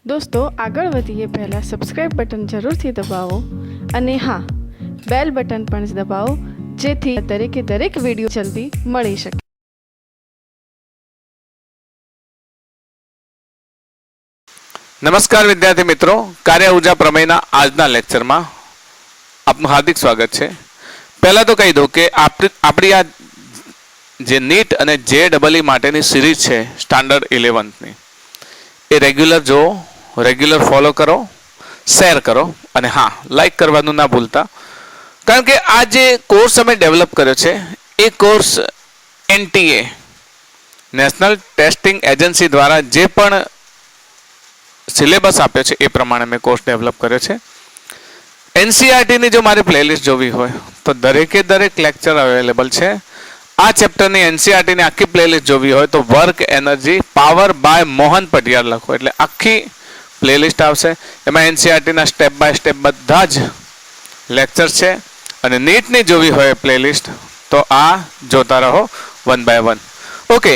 દોસ્તો આગળ વધીએ પહેલાં સબસ્ક્રાઇબ બટન જરૂરથી દબાવો અને હા બેલ બટન પણ દબાવો જેથી દરેક વિડીયો જલ્દી મળી શકે. નમસ્કાર વિદ્યાર્થી મિત્રો, કાર્ય ઉર્જા પ્રમેયના આજના લેક્ચરમાં આપનું હાર્દિક સ્વાગત છે. પહેલા તો કહી દઉં કે આપણી આ જે નીટ અને JEE માટેની સિરીઝ છે સ્ટાન્ડર્ડ 11ની, એ રેગ્યુલર જો રેગ્યુલર ફોલો કરો, શેર કરો અને હા લાઈક કરવાનું ના ભૂલતા. કારણ કે આ જે કોર્સ અમે ડેવલપ કર્યો છે એ course NTA national testing agency દ્વારા જે પણ સિલેબસ આપ્યો છે એ પ્રમાણે મેં કોર્સ ડેવલપ કર્યો છે. NCERTની જો મારી પ્લેલિસ્ટ જોવી હોય તો દરેક લેક્ચર અવેલેબલ છે. આ ચેપ્ટરની NCERTની આખી પ્લેલિસ્ટ જોવી હોય તો work energy power by Mohan Patiyar લખો એટલે આખી પ્લેલિસ્ટ આવશે. એમાં NCERTના સ્ટેપ બાય સ્ટેપ બધા જ લેક્ચર છે. અને નીટની જોવી હોય પ્લેલિસ્ટ તો આ જોતા રહો 1 by 1. ઓકે,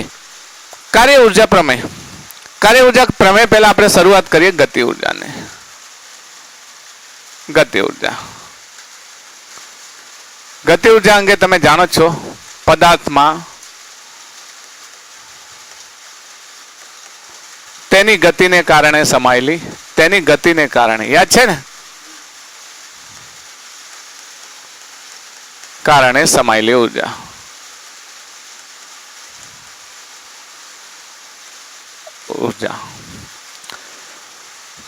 કાર્ય ઉર્જા પ્રમેય. કાર્ય ઉર્જા પ્રમેય પહેલા આપણે શરૂઆત કરીએ ગતિ ઉર્જાને. ગતિ ઉર્જા અંગે તમે જાણો છો, પદાર્થમાં તેની ગતિને કારણે સમાયેલી, તેની ગતિને કારણે યાદ છે ને, કારણે સમાયેલી ઉર્જા.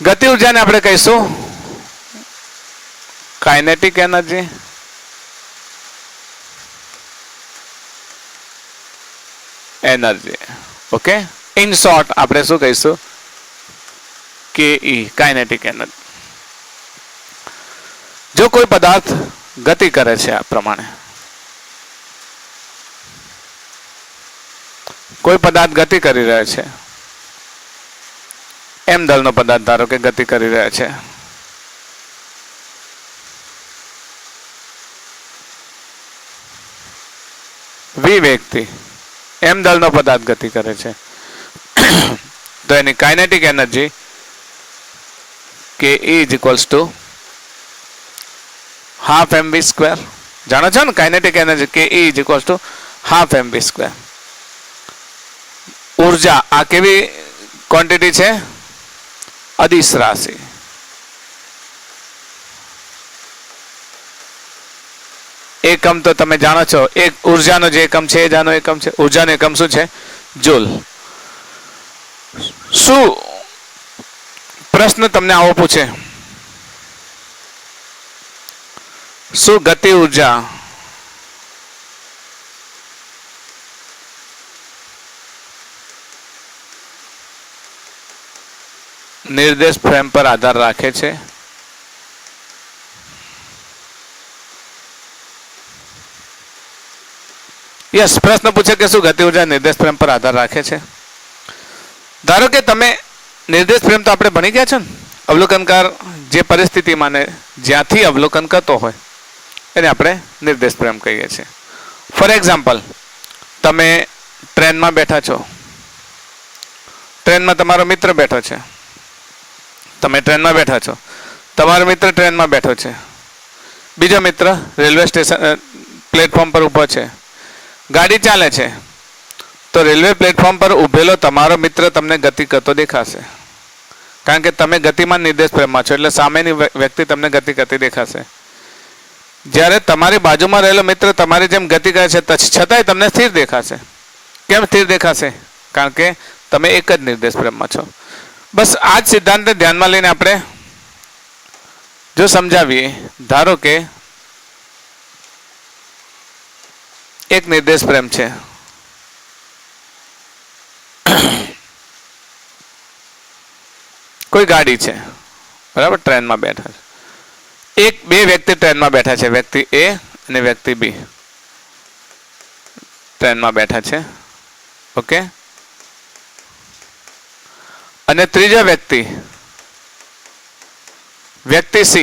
ગતિ ઉર્જાને આપણે કહીશું kinetic energy, okay. In short આપણે શું કહીશું, KE, કાઇનેટિક એનર્જી. જો કોઈ પદાર્થ ગતિ કરે છે આ પ્રમાણે, કોઈ પદાર્થ ગતિ કરી રહ્યો છે, m દળનો પદાર્થ ધારો કે ગતિ કરી રહ્યા છે, v વેગથી m દળનો પદાર્થ ગતિ કરે છે તો એની કાઇનેટિક એનર્જી KE = ½ mv². જાણો છો ને કાઇનેટિક એનર્જી KE = ½ mv². ઉર્જા આ કેવી ક્વોન્ટિટી છે, અદિશ રાશિ. એકમ તો તમે જાણો છો, એક ઉર્જાનો જે એકમ છે એ જાનો એકમ છે. ઉર્જાનો એકમ શું છે, જૂલ. શું પ્રશ્ન તમને આવો પૂછે, શું ગતિ ઉર્જા નિર્દેશ ફ્રેમ પર આધાર રાખે છે? યસ, પ્રશ્ન પૂછે કે શું ગતિ ઉર્જા નિર્દેશ ફ્રેમ પર આધાર રાખે છે? ધારો કે તમે નિર્દેશ ફ્રેમ તો આપણે ભણી ગયા છો ને, અવલોકનકાર જે પરિસ્થિતિમાં ને જ્યાંથી અવલોકન કરતો હોય એને આપણે નિર્દેશ ફ્રેમ કહીએ છીએ. ફોર એક્ઝામ્પલ, તમે ટ્રેનમાં બેઠા છો, ટ્રેનમાં તમારો મિત્ર બેઠો છે, તમે ટ્રેનમાં બેઠા છો, તમારો મિત્ર ટ્રેનમાં બેઠો છે, બીજો મિત્ર રેલવે સ્ટેશન પ્લેટફોર્મ પર ઊભો છે, ગાડી ચાલે છે, તો રેલવે પ્લેટફોર્મ પર ઊભેલો તમારો મિત્ર તમને ગતિ કરતો દેખાશે. કારણ કે તમે ગતિમાન નિર્દેશ ફ્રેમમાં છો એટલે સામેની વ્યક્તિ તમને ગતિ કરતી દેખાશે. જ્યારે તમારી બાજુમાં રહેલો મિત્ર તમારી જેમ ગતિ કરે છે છતાંય તમને સ્થિર દેખાશે. કેમ સ્થિર દેખાશે? કારણ કે તમે એક જ નિર્દેશ ફ્રેમમાં છો. બસ આ જ સિદ્ધાંતને ધ્યાનમાં લઈને આપણે જો સમજાવીએ, ધારો કે એક નિર્દેશ ફ્રેમ છે, કોઈ ગાડી છે, બરાબર, ટ્રેનમાં બેઠા છે, બે વ્યક્તિ ટ્રેનમાં બેઠા છે, વ્યક્તિ A અને વ્યક્તિ B ટ્રેનમાં બેઠા છે, ઓકે. અને ત્રીજો વ્યક્તિ C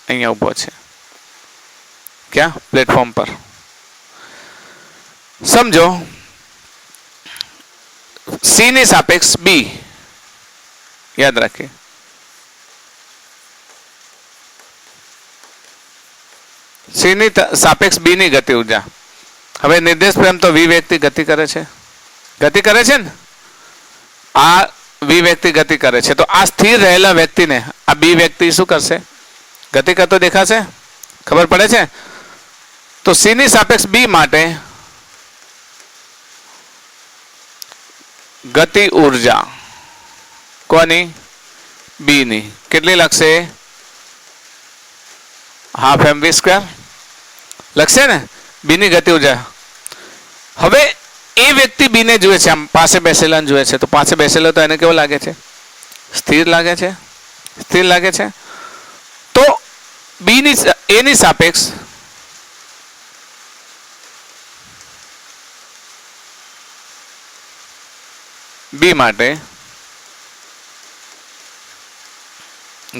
અહીંયા ઊભો છે, ક્યાં, પ્લેટફોર્મ પર. સમજો, C ની સાપેક્ષ B યાદ રાખીએ. સી ની સાપેક્ષ બી ની ગતિ ઉર્જા. હવે નિર્દેશ પ્રેમ તો વી વ્યક્તિ ગતિ કરે છે ને, આ વી વ્યક્તિ ગતિ કરે છે. તો આ સ્થિર રહેલા વ્યક્તિને આ બી વ્યક્તિ શું કરશે? ગતિ કરતો દેખાશે? ખબર પડે છે? તો સી ની સાપેક્ષ બી માટે ગતિ ઉર્જા કોની? બી ની કેટલી લાગશે? હાફ એમ વી સ્ક્વેર લખશે ને, બી ની ગતિ ઉર્જા. હવે એ વ્યક્તિ બી ને જુએ છે, આમ પાસે બેસેલા જુએ છે, તો પાસે બેસેલો તો એને કેવો લાગે છે? સ્થિર લાગે છે. સ્થિર લાગે છે. તો બી ની એ ની સાપેક્ષ બી માટે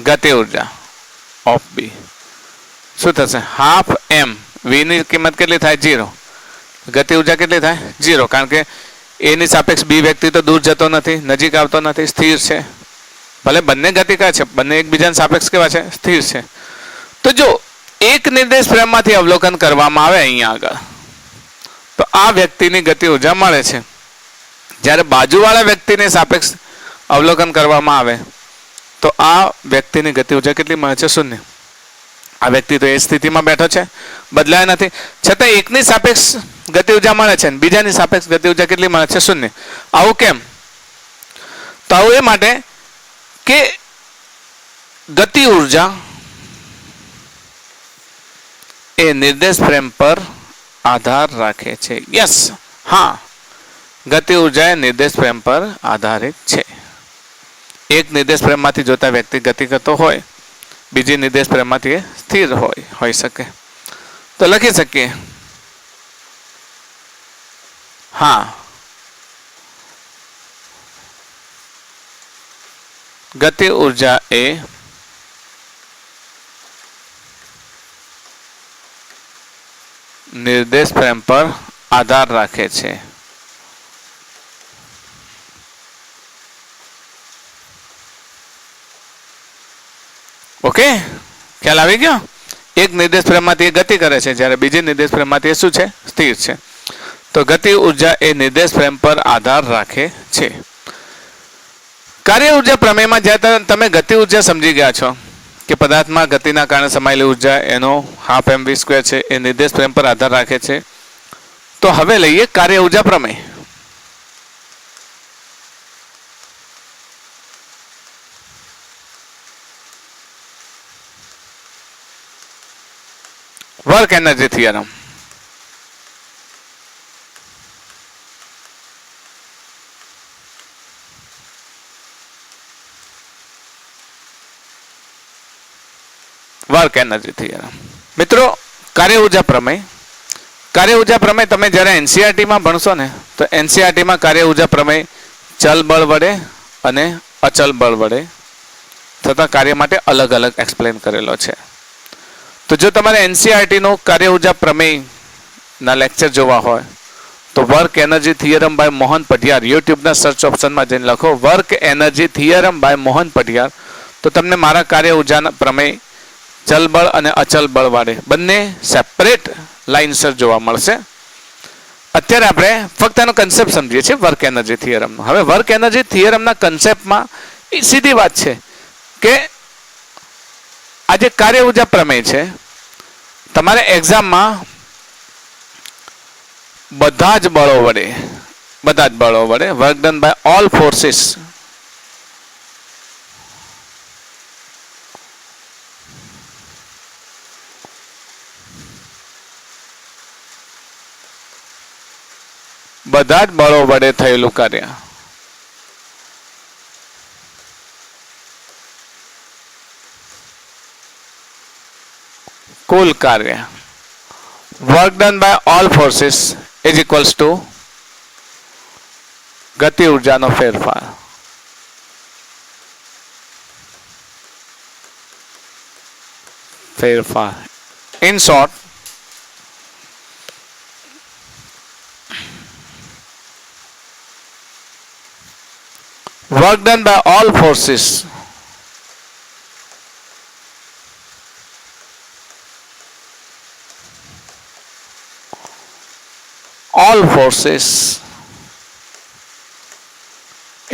ગતિ ઉર્જા ઓફ બી શું થશે? હાફ એમ. વી ની કિંમત કેટલી થાય? 0. ગતિ ઉર્જા કેટલી થાય? 0. કારણ કે એ ની સાપેક્ષ બી વ્યક્તિ તો દૂર જતો નથી, નજીક આવતો નથી, સ્થિર છે. ભલે બંને ગતિ કરે છે, બંને એકબીજાના સાપેક્ષ કેવા છે? સ્થિર છે. તો જો એક નિર્દેશ પ્રેમમાંથી અવલોકન કરવામાં આવે અહીંયા આગળ, તો આ વ્યક્તિની ગતિ ઉર્જા મળે છે. જ્યારે બાજુવાળા વ્યક્તિને સાપેક્ષ અવલોકન કરવામાં આવે તો આ વ્યક્તિની ગતિ ઉર્જા કેટલી મળે છે? 0. આ વ્યક્તિ તો એ સ્થિતિમાં બેઠો છે, બદલાય નથી, છતાં એકની સાપેક્ષ ગતિ ઉર્જા મળે છે, બીજાની સાપેક્ષ ગતિ ઉર્જા કેટલી મળે છે? 0. આવું કેમ? તો આવું એ માટે કે ગતિ ઉર્જા એ નિર્દેશ પ્રેમ પર આધાર રાખે છે. યસ, હા, ગતિ ઉર્જા એ નિર્દેશ પ્રેમ પર આધારિત છે. એક નિર્દેશ પ્રેમમાંથી જોતા વ્યક્તિ ગતિ કરતો હોય, બીજી નિર્દેશ પ્રેમમાંથી એ સ્થિર હોઈ શકે. તો લખી શકીએ, હા, ગતિ ઉર્જા એ નિર્દેશ પ્રેમ પર આધાર રાખે છે. ઓકે, ખ્યાલ આવી ગયો? એક નિર્દેશ પ્રેમમાંથી એ ગતિ કરે છે, જ્યારે બીજી નિર્દેશ પ્રેમમાંથી એ શું છે? સ્થિર છે. તો ગતિ ઉર્જા એ નિર્દેશ પ્રેમ પર આધાર રાખે છે. કાર્ય ઉર્જા પ્રમેયમાં જ્યારે તમે ગતિ ઉર્જા સમજી ગયા છો કે પદાર્થમાં ગતિના કારણે સમાયેલી ઉર્જા એનો હાફ એમ વી સ્ક્વેર છે, એ નિર્દેશ પ્રેમ પર આધાર રાખે છે. તો હવે લઈએ કાર્ય ઉર્જા પ્રમેય. Work energy theorem. Work energy theorem. મિત્રો, કાર્ય ઉર્જા પ્રમેય તમે જ્યારે એનસીઆરટીમાં ભણશો ને, તો એનસીઆરટીમાં કાર્ય ઉર્જા પ્રમેય ચલ બળ વડે અને અચલ બળ વડે થતા કાર્ય માટે અલગ અલગ એક્સપ્લેન કરેલો છે. તો જો તમારે એનસીઆરટીનો કાર્ય ઉર્જા પ્રમેયના લેક્ચર જોવા હોય તો work energy theorem by Mohan Patiyar, યુટ્યુબના સર્ચ ઓપ્શનમાં જઈને લખો work energy theorem by Mohan Patiyar, તો તમને મારા કાર્ય ઉર્જાના પ્રમેય ચલ બળ અને અચલ બળ વાળે બંને સેપરેટ લાઇનસર જોવા મળશે. અત્યારે આપણે ફક્ત એનો કન્સેપ્ટ સમજીએ છીએ વર્ક એનર્જી થિયરમનો. હવે વર્ક એનર્જી થિયરમના કન્સેપ્ટમાં એ સીધી વાત છે કે આ જે કાર્ય ઉર્જા પ્રમેય છે, તમારે એક્ઝામમાં બધા જ બળો વડે work done by all forces બધા જ બળો વડે થયેલું કાર્ય કુલ કાર્ય work done by all forces is equals to ગતિ ઉર્જાનો ફેરફાર. In short, work done by all forces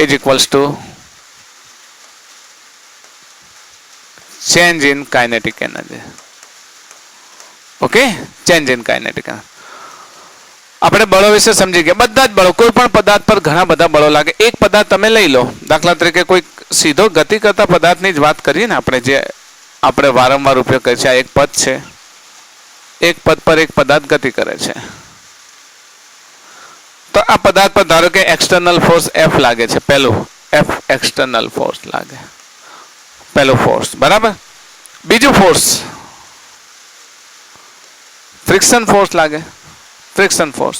is equals to change in kinetic energy. Okay, change in kinetic. આપણે બળો વિશે સમજી ગયા. બધા જ બળો, કોઈ પણ પદાર્થ પર ઘણા બધા બળો લાગે. એક પદાર્થ તમે લઈ લો, દાખલા તરીકે કોઈ સીધો ગતિ કરતા પદાર્થની જ વાત કરીએ ને આપણે, જે આપણે વારંવાર ઉપયોગ કરીએ છીએ. આ એક પદ છે, એક પદ પર એક પદાર્થ ગતિ કરે છે. તો આ પદાર્થ પર ધારો કે એક્સટર્નલ ફોર્સ F લાગે છે. પહેલું F એક્સટર્નલ ફોર્સ લાગે, પહેલો ફોર્સ, બરાબર. બીજું ફોર્સ ફ્રિક્શન ફોર્સ લાગે, ફ્રિક્શન ફોર્સ.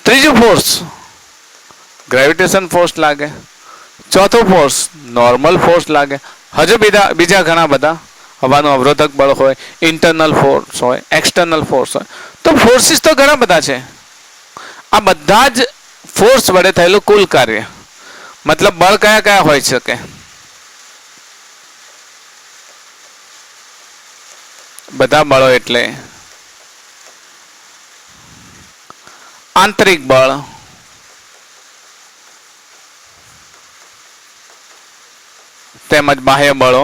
ત્રીજું ફોર્સ ગ્રેવિટેશન ફોર્સ લાગે. ચોથો ફોર્સ નોર્મલ ફોર્સ લાગે. હજુ બીજા ઘણા બધા, હવાનું અવરોધક બળ હોય, ઇન્ટરનલ ફોર્સ હોય, એક્સટર્નલ ફોર્સ હોય. તો ફોર્સિસ તો ઘણા બધા છે. આ બધા જ ફોર્સ વડે થયેલું કુલ કાર્ય, મતલબ બળ કયા કયા હોઈ શકે? બધા બળો એટલે આંતરિક બળ, તેમજ બાહ્ય બળો,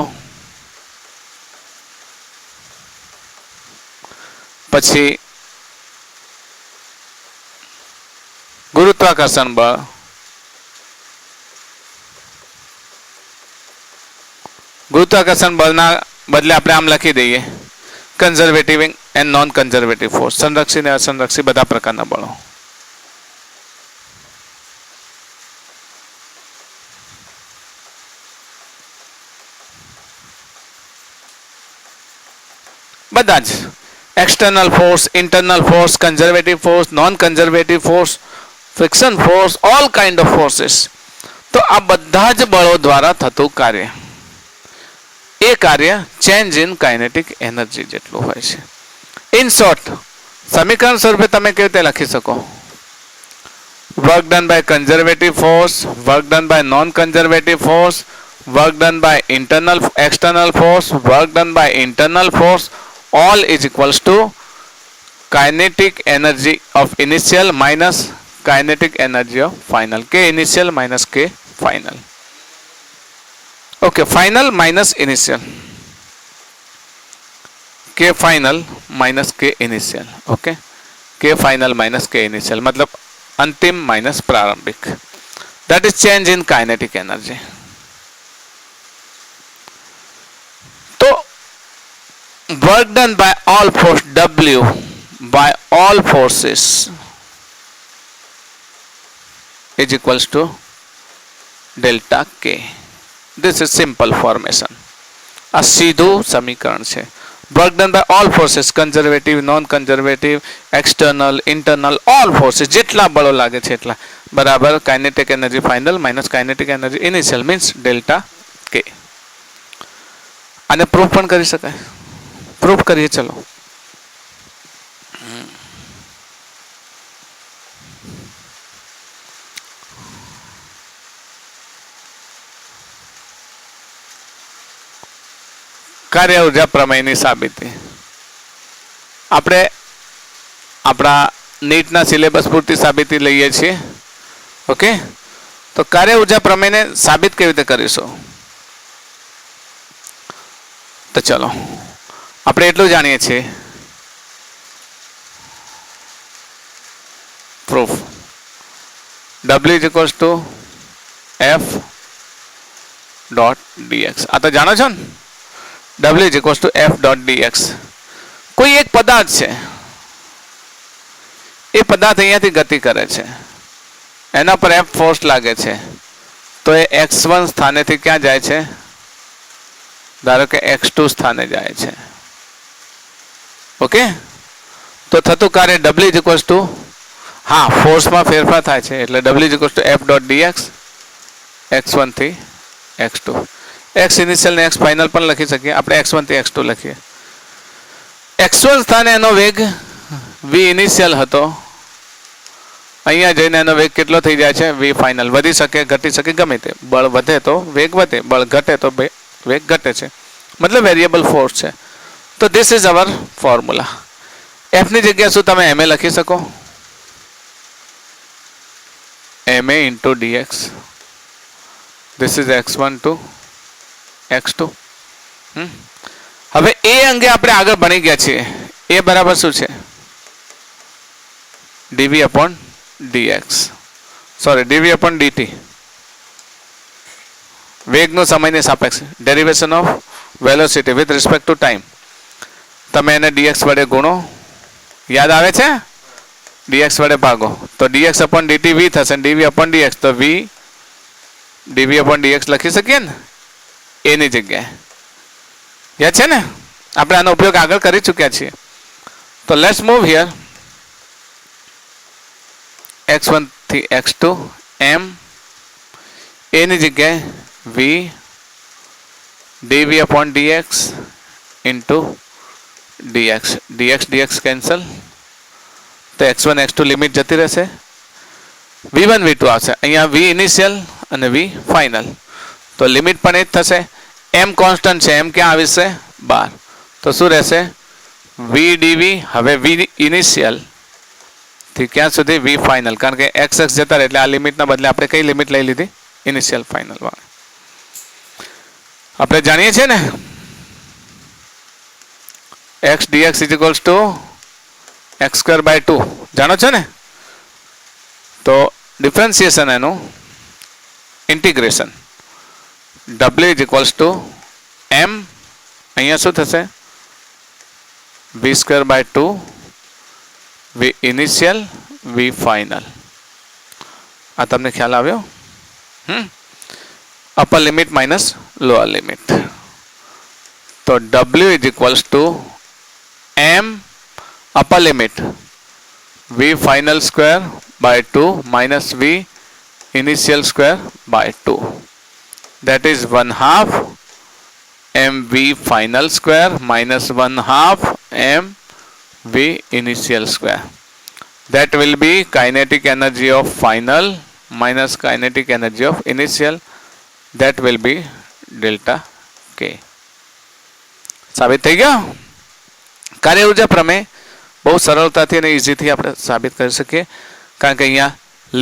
પછી ગુરુત્વાકર્ષણ બળ, ગુરુત્વાકર્ષણ બળના બદલે આપણે આમ લખી દઈએ conservative and non conservative force, સંરક્ષી અને અસંરક્ષી બધા પ્રકારના બળો. બધા જ external force, internal force, conservative force, non conservative force, friction force, all kind of forces. તો આ બધા જ બળો દ્વારા થતું કાર્ય, એ કાર્ય ચેન્જ ઇન કાઇનેટિક એનર્જી જેટલું હોય છે. ઇન શોર્ટ, સમીકરણ સ્વરૂપે તમે કેવી રીતે લખી શકો? Work done by conservative force, work done by non conservative force, work done by internal external force, work done by internal force, all is equals to kinetic energy of initial minus kinetic energy of final. K initial minus K final. Okay, final minus initial. K final minus K initial. Okay, K final minus K initial मतलब अंतिम minus प्रारंभिक. That is change in kinetic energy. Work done by all force W by all forces is equals to delta K. This is simple formation. આ સીધું સમીકરણ છે. Work done by all forces, conservative, non-conservative, external, internal, all forces, જેટલા બળો લાગે છે એટલા બરાબર kinetic energy final minus kinetic energy initial means delta K. આને પ્રૂફ પણ કરી શકાય. प्रूफ करिए चलो. કાર્ય ઉર્જા પ્રમેયની સાબિતી આપણે આપણા નીટના સિલેબસ પૂરતી સાબિતી લઈએ છીએ. ઓકે, તો કાર્ય ઉર્જા પ્રમેયને સાબિત કેવી રીતે કરીશું? તો ચલો આપણે એટલું જાણીએ છીએ. Proof W is equals to F dot dx. આ તો જાણો છો ને, W is equals to F dot dx. કોઈ એક પદાર્થ છે, એ પદાર્થ અહીંયાથી ગતિ કરે છે, એના પર F ફોર્સ લાગે છે, તો એ x1 સ્થાનેથી ક્યાં જાય છે? ધારો કે x2 સ્થાને જાય છે. ઓકે, તો થતું કાર્ય W is equals to, હા ફોર્સમાં ફેરફાર થાય છે એટલે W is equals to F dot dx x1 થી x2. x ઇનિશિયલ ને x ફાઇનલ પણ લખી શકીએ આપણે. x1 થી x2 લખીએ. x1 સ્થાને એનો વેગ v ઇનિશિયલ હતો અહીંયા જઈને એનો વેગ કેટલો થઈ જાય છે v ફાઇનલ. વધી શકે ઘટી શકે ગમે તે. બળ વધે તો વેગ વધે, બળ ઘટે તો વેગ ઘટે છે, મતલબ વેરિયેબલ ફોર્સ છે. તો this is our formula. F ની જગ્યાએ શું તમે ma લખી શકો? ma into dx. This is x1 to x2. હવે એ અંગે આપણે આગળ ભણી ગયા છીએ. એ બરાબર શું છે? dv upon dx, sorry dv upon dt. વેગનું સમયની સાપેક્ષે derivation of velocity with respect to time. તમે એને dx વડે ગુણો, યાદ આવે છે? dx વડે ભાગો તો dx upon dt v થશે, dv upon dx તો v dv upon dx લખી શકીએ ને એની જગ્યાએ. યાદ છે ને? આપણે આનો ઉપયોગ આગળ કરી ચૂક્યા છીએ. તો લેટ્સ મૂવ હિયર. x1 થી x2 m એની જગ્યાએ v dv upon dx into dx. dx cancel તો x1 x2 લિમિટ જતી રહેશે. v1 v2 આવશે. અહીંયા v ઇનિશિયલ અને v ફાઇનલ. તો લિમિટ પણ એ જ થશે. m કોન્સ્ટન્ટ છે, m ક્યાં આવશે? 12. તો શું રહેશે? v dv. હવે v ઇનિશિયલ થી ક્યાં સુધી? v final. કારણ કે x જતા રહે એટલે આ લિમિટના બદલે આપણે કઈ લિમિટ લઈ લીધી? ઇનિશિયલ ફાઇનલ વાળી. આપણે જાણીએ છીએ ને x dx is equals to x square by 2. જાણો છો ને? તો ડિફરન્સિએશન એનું integration w is equals to m. અહીંયા શું થશે? v square by 2 v initial v final. આ તમને ખ્યાલ આવ્યો? Upper limit minus lower limit. તો w is equals to m upper limit v final square by 2 minus v initial square by 2. That is 1/2 mv final square minus 1/2 mv initial square. That will be kinetic energy of final minus kinetic energy of initial. That will be delta k. સાબિત થઈ ગયો? કાર્ય ઉર્જા પ્રમેય બહુ સરળતાથી અને ઇઝીથી આપણે સાબિત કરી શકીએ. કારણ કે અહીંયા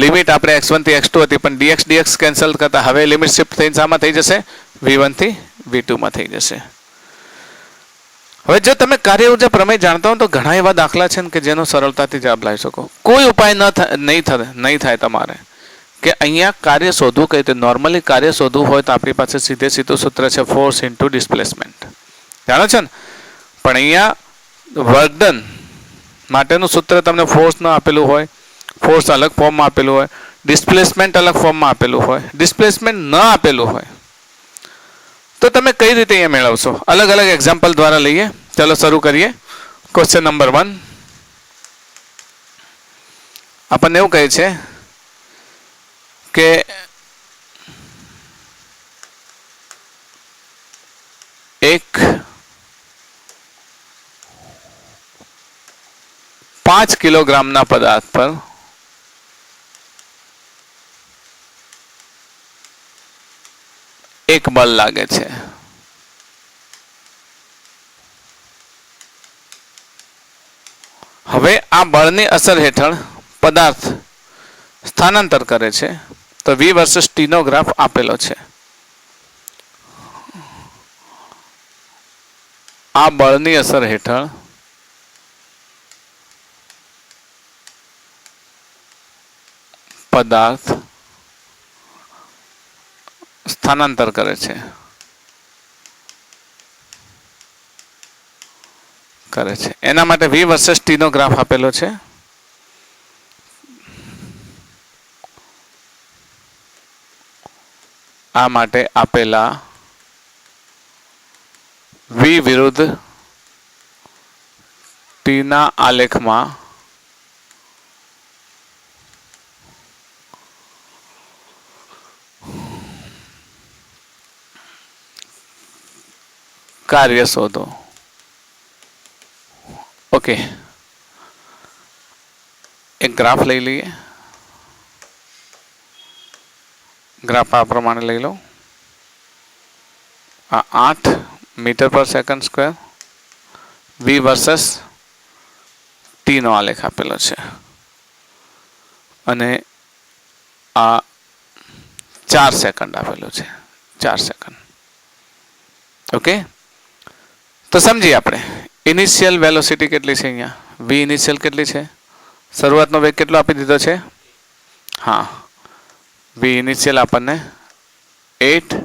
લિમિટ આપણે x1 થી x2 હતી, પણ dx કેન્સલ કરતા હવે લિમિટ શિફ્ટ થઈને શામાં થઈ જશે? v1 થી v2 માં થઈ જશે. હવે જો તમે કાર્ય ઉર્જા પ્રમેય જાણતા હો તો ઘણા એવા દાખલા છે કે જેનો સરળતાથી જવાબ લાવી શકો. કોઈ ઉપાય નહીં થાય તમારે કે અહીંયા કાર્ય શોધવું કઈ રીતે. નોર્મલી કાર્ય શોધવું હોય તો આપણી પાસે સીધું સૂત્ર છે ફોર્સ ઇન્ટુ ડિસ્પ્લેસમેન્ટ. જાણો છો ને? પણ અહીંયા વર્ક ડન માટેનું સૂત્ર તમને ફોર્સનું આપેલું હોય, ફોર્સ અલગ ફોર્મમાં આપેલું હોય, ડિસ્પ્લેસમેન્ટ અલગ ફોર્મમાં આપેલું હોય, ડિસ્પ્લેસમેન્ટ ન આપેલું હોય તો તમે કઈ રીતે અહીંયા મેળવશો? અલગ અલગ એક્ઝામ્પલ દ્વારા લઈએ. ચલો શરૂ કરીએ. Question number 1. આપણને એવું કહે છે કે એક 5 કિલોગ્રામના પદાર્થ પર એક બળ લાગે છે. હવે આ બળની અસર હેઠળ પદાર્થ સ્થાનાંતર કરે છે. તો v વર્સસ t નો ગ્રાફ આપેલો છે. આ બળની અસર હેઠળ પદાર્થ સ્થાનાંતર કરે છે. એના માટે v વર્સસ t નો ગ્રાફ આપેલો છે. આ માટે આપેલા v વિરુદ્ધ t ના આલેખમાં કાર્ય શોધો. ઓકે, એક ગ્રાફ લઈ લઈએ. ગ્રાફ આ પ્રમાણે લઈ લો. આ 8 metre per second square, v versus t નો આલેખ આપેલો છે, અને આ 4 સેકન્ડ આપેલો છે, 4 સેકન્ડ. ઓકે, તો સમજીએ આપણે ઇનિશિયલ વેલોસિટી કેટલી છે. અહીંયા v ઇનિશિયલ કેટલી છે, શરૂઆતનો વેગ કેટલો આપી દીધો છે. હા, v ઇનિશિયલ આપણને 8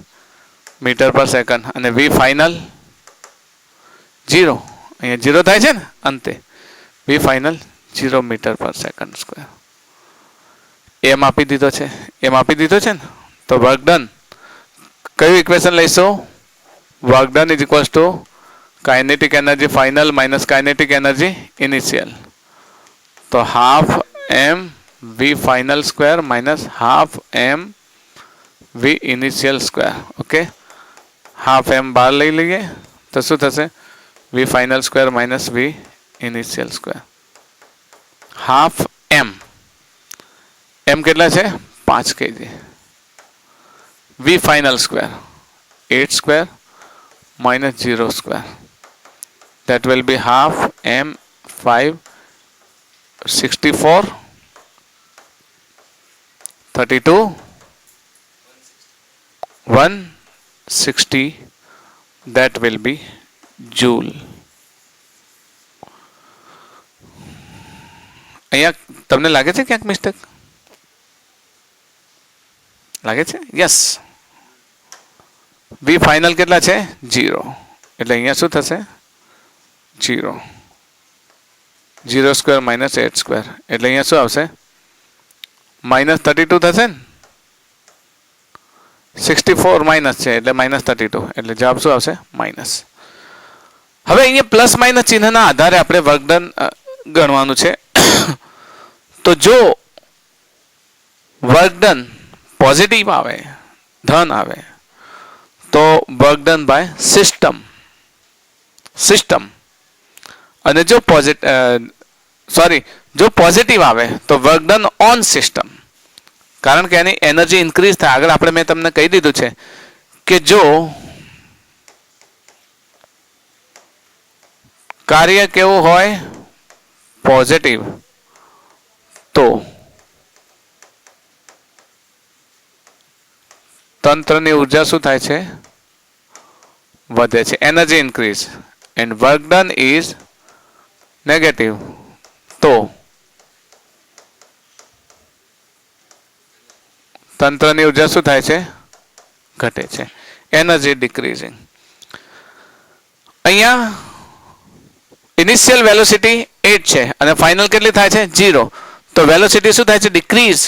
મીટર પર સેકન્ડ અને v ફાઇનલ 0. અહીંયા 0 થાય છે ને અંતે. v final 0 metre per second square. એમ આપી દીધો છે, એમ આપી દીધો છે ને. તો વર્ક ડન કયું ઇક્વેશન લઈશું? Work done is equals to kinetic energy final minus kinetic energy initial. તો half m v final square minus half m v initial square. Okay, half m બહાર લઈ લઈએ તો શું થશે? v final square minus v initial square. Half m, m કેટલા છે? 5 kg. v final square 8 square minus 0 square. That will be half m 5 64 32 160. That will be joule. અહીંયા તમને લાગે છે ક્યાંક મિસ્ટેક લાગે છે? યસ, v ફાઇનલ કેટલા છે? 0. એટલે અહીંયા શું થશે? 0. 0 સ્ક્વેર માઇનસ 8 સ્ક્વેર એટલે અહીંયા શું આવશે? માઇનસ 32 થશે ને. 64 માઇનસ છે એટલે માઇનસ 32 એટલે જવાબ શું આવશે? માઇનસ. હવે અહીંયા પ્લસ માઇનસ ચિહ્નના આધારે આપણે વર્ક ડન ગણવાનું છે. તો જો વર્ક ડન પોઝિટિવ આવે, ધન આવે, તો વર્ક ડન બાય સિસ્ટમ. અને જો જો પોઝિટિવ આવે તો વર્ક ડન ઓન સિસ્ટમ, કારણ કે એની એનર્જી ઇન્ક્રીઝ થાય. આગળ આપણે મેં તમને કહી દીધું છે કે જો કાર્ય કેવું હોય? પોઝિટિવ, તો તંત્રની ઉર્જા શું થાય છે? વધે છે, energy increase. And work done is negative, તો તંત્રની ઉર્જા શું થાય છે? ઘટે છે, એનર્જી ડિક્રીઝિંગ. અહીંયા ઇનિશિયલ વેલોસિટી 8 છે અને ફાઇનલ કેટલી થાય છે? 0. તો વેલોસિટી શું થાય છે? ડિક્રીઝ.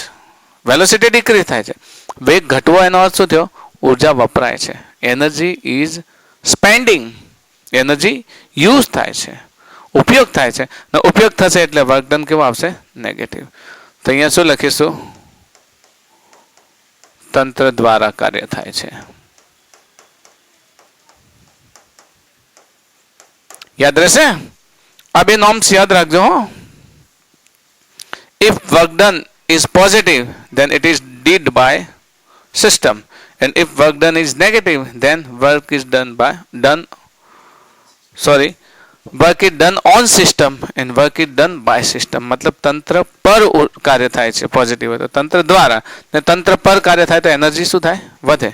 વેલોસિટી ડિક્રીઝ થાય છે. વેગ ઘટવો એનો અર્થ શું થયો? ઉર્જા વપરાય છે, energy is spending, energy use થાય છે, ઉપયોગ થાય છે. ને ઉપયોગ થશે એટલે વર્ક ડન કેવું આવશે? નેગેટિવ. તો અહીંયા શું લખીશું? તંત્ર દ્વારા કાર્ય થાય છે. યાદ રહેશે? આ બે નોર્મ્સ યાદ રાખજો. If work done is positive, then it is did by system, and if work done is negative, then work is done on system and work is done by system. मतलब તંત્ર પર કાર્ય થાય છે પોઝિટિવ હોય તો તંત્ર દ્વારા, ને તંત્ર પર કાર્ય થાય તો એનર્જી શું થાય? વધે.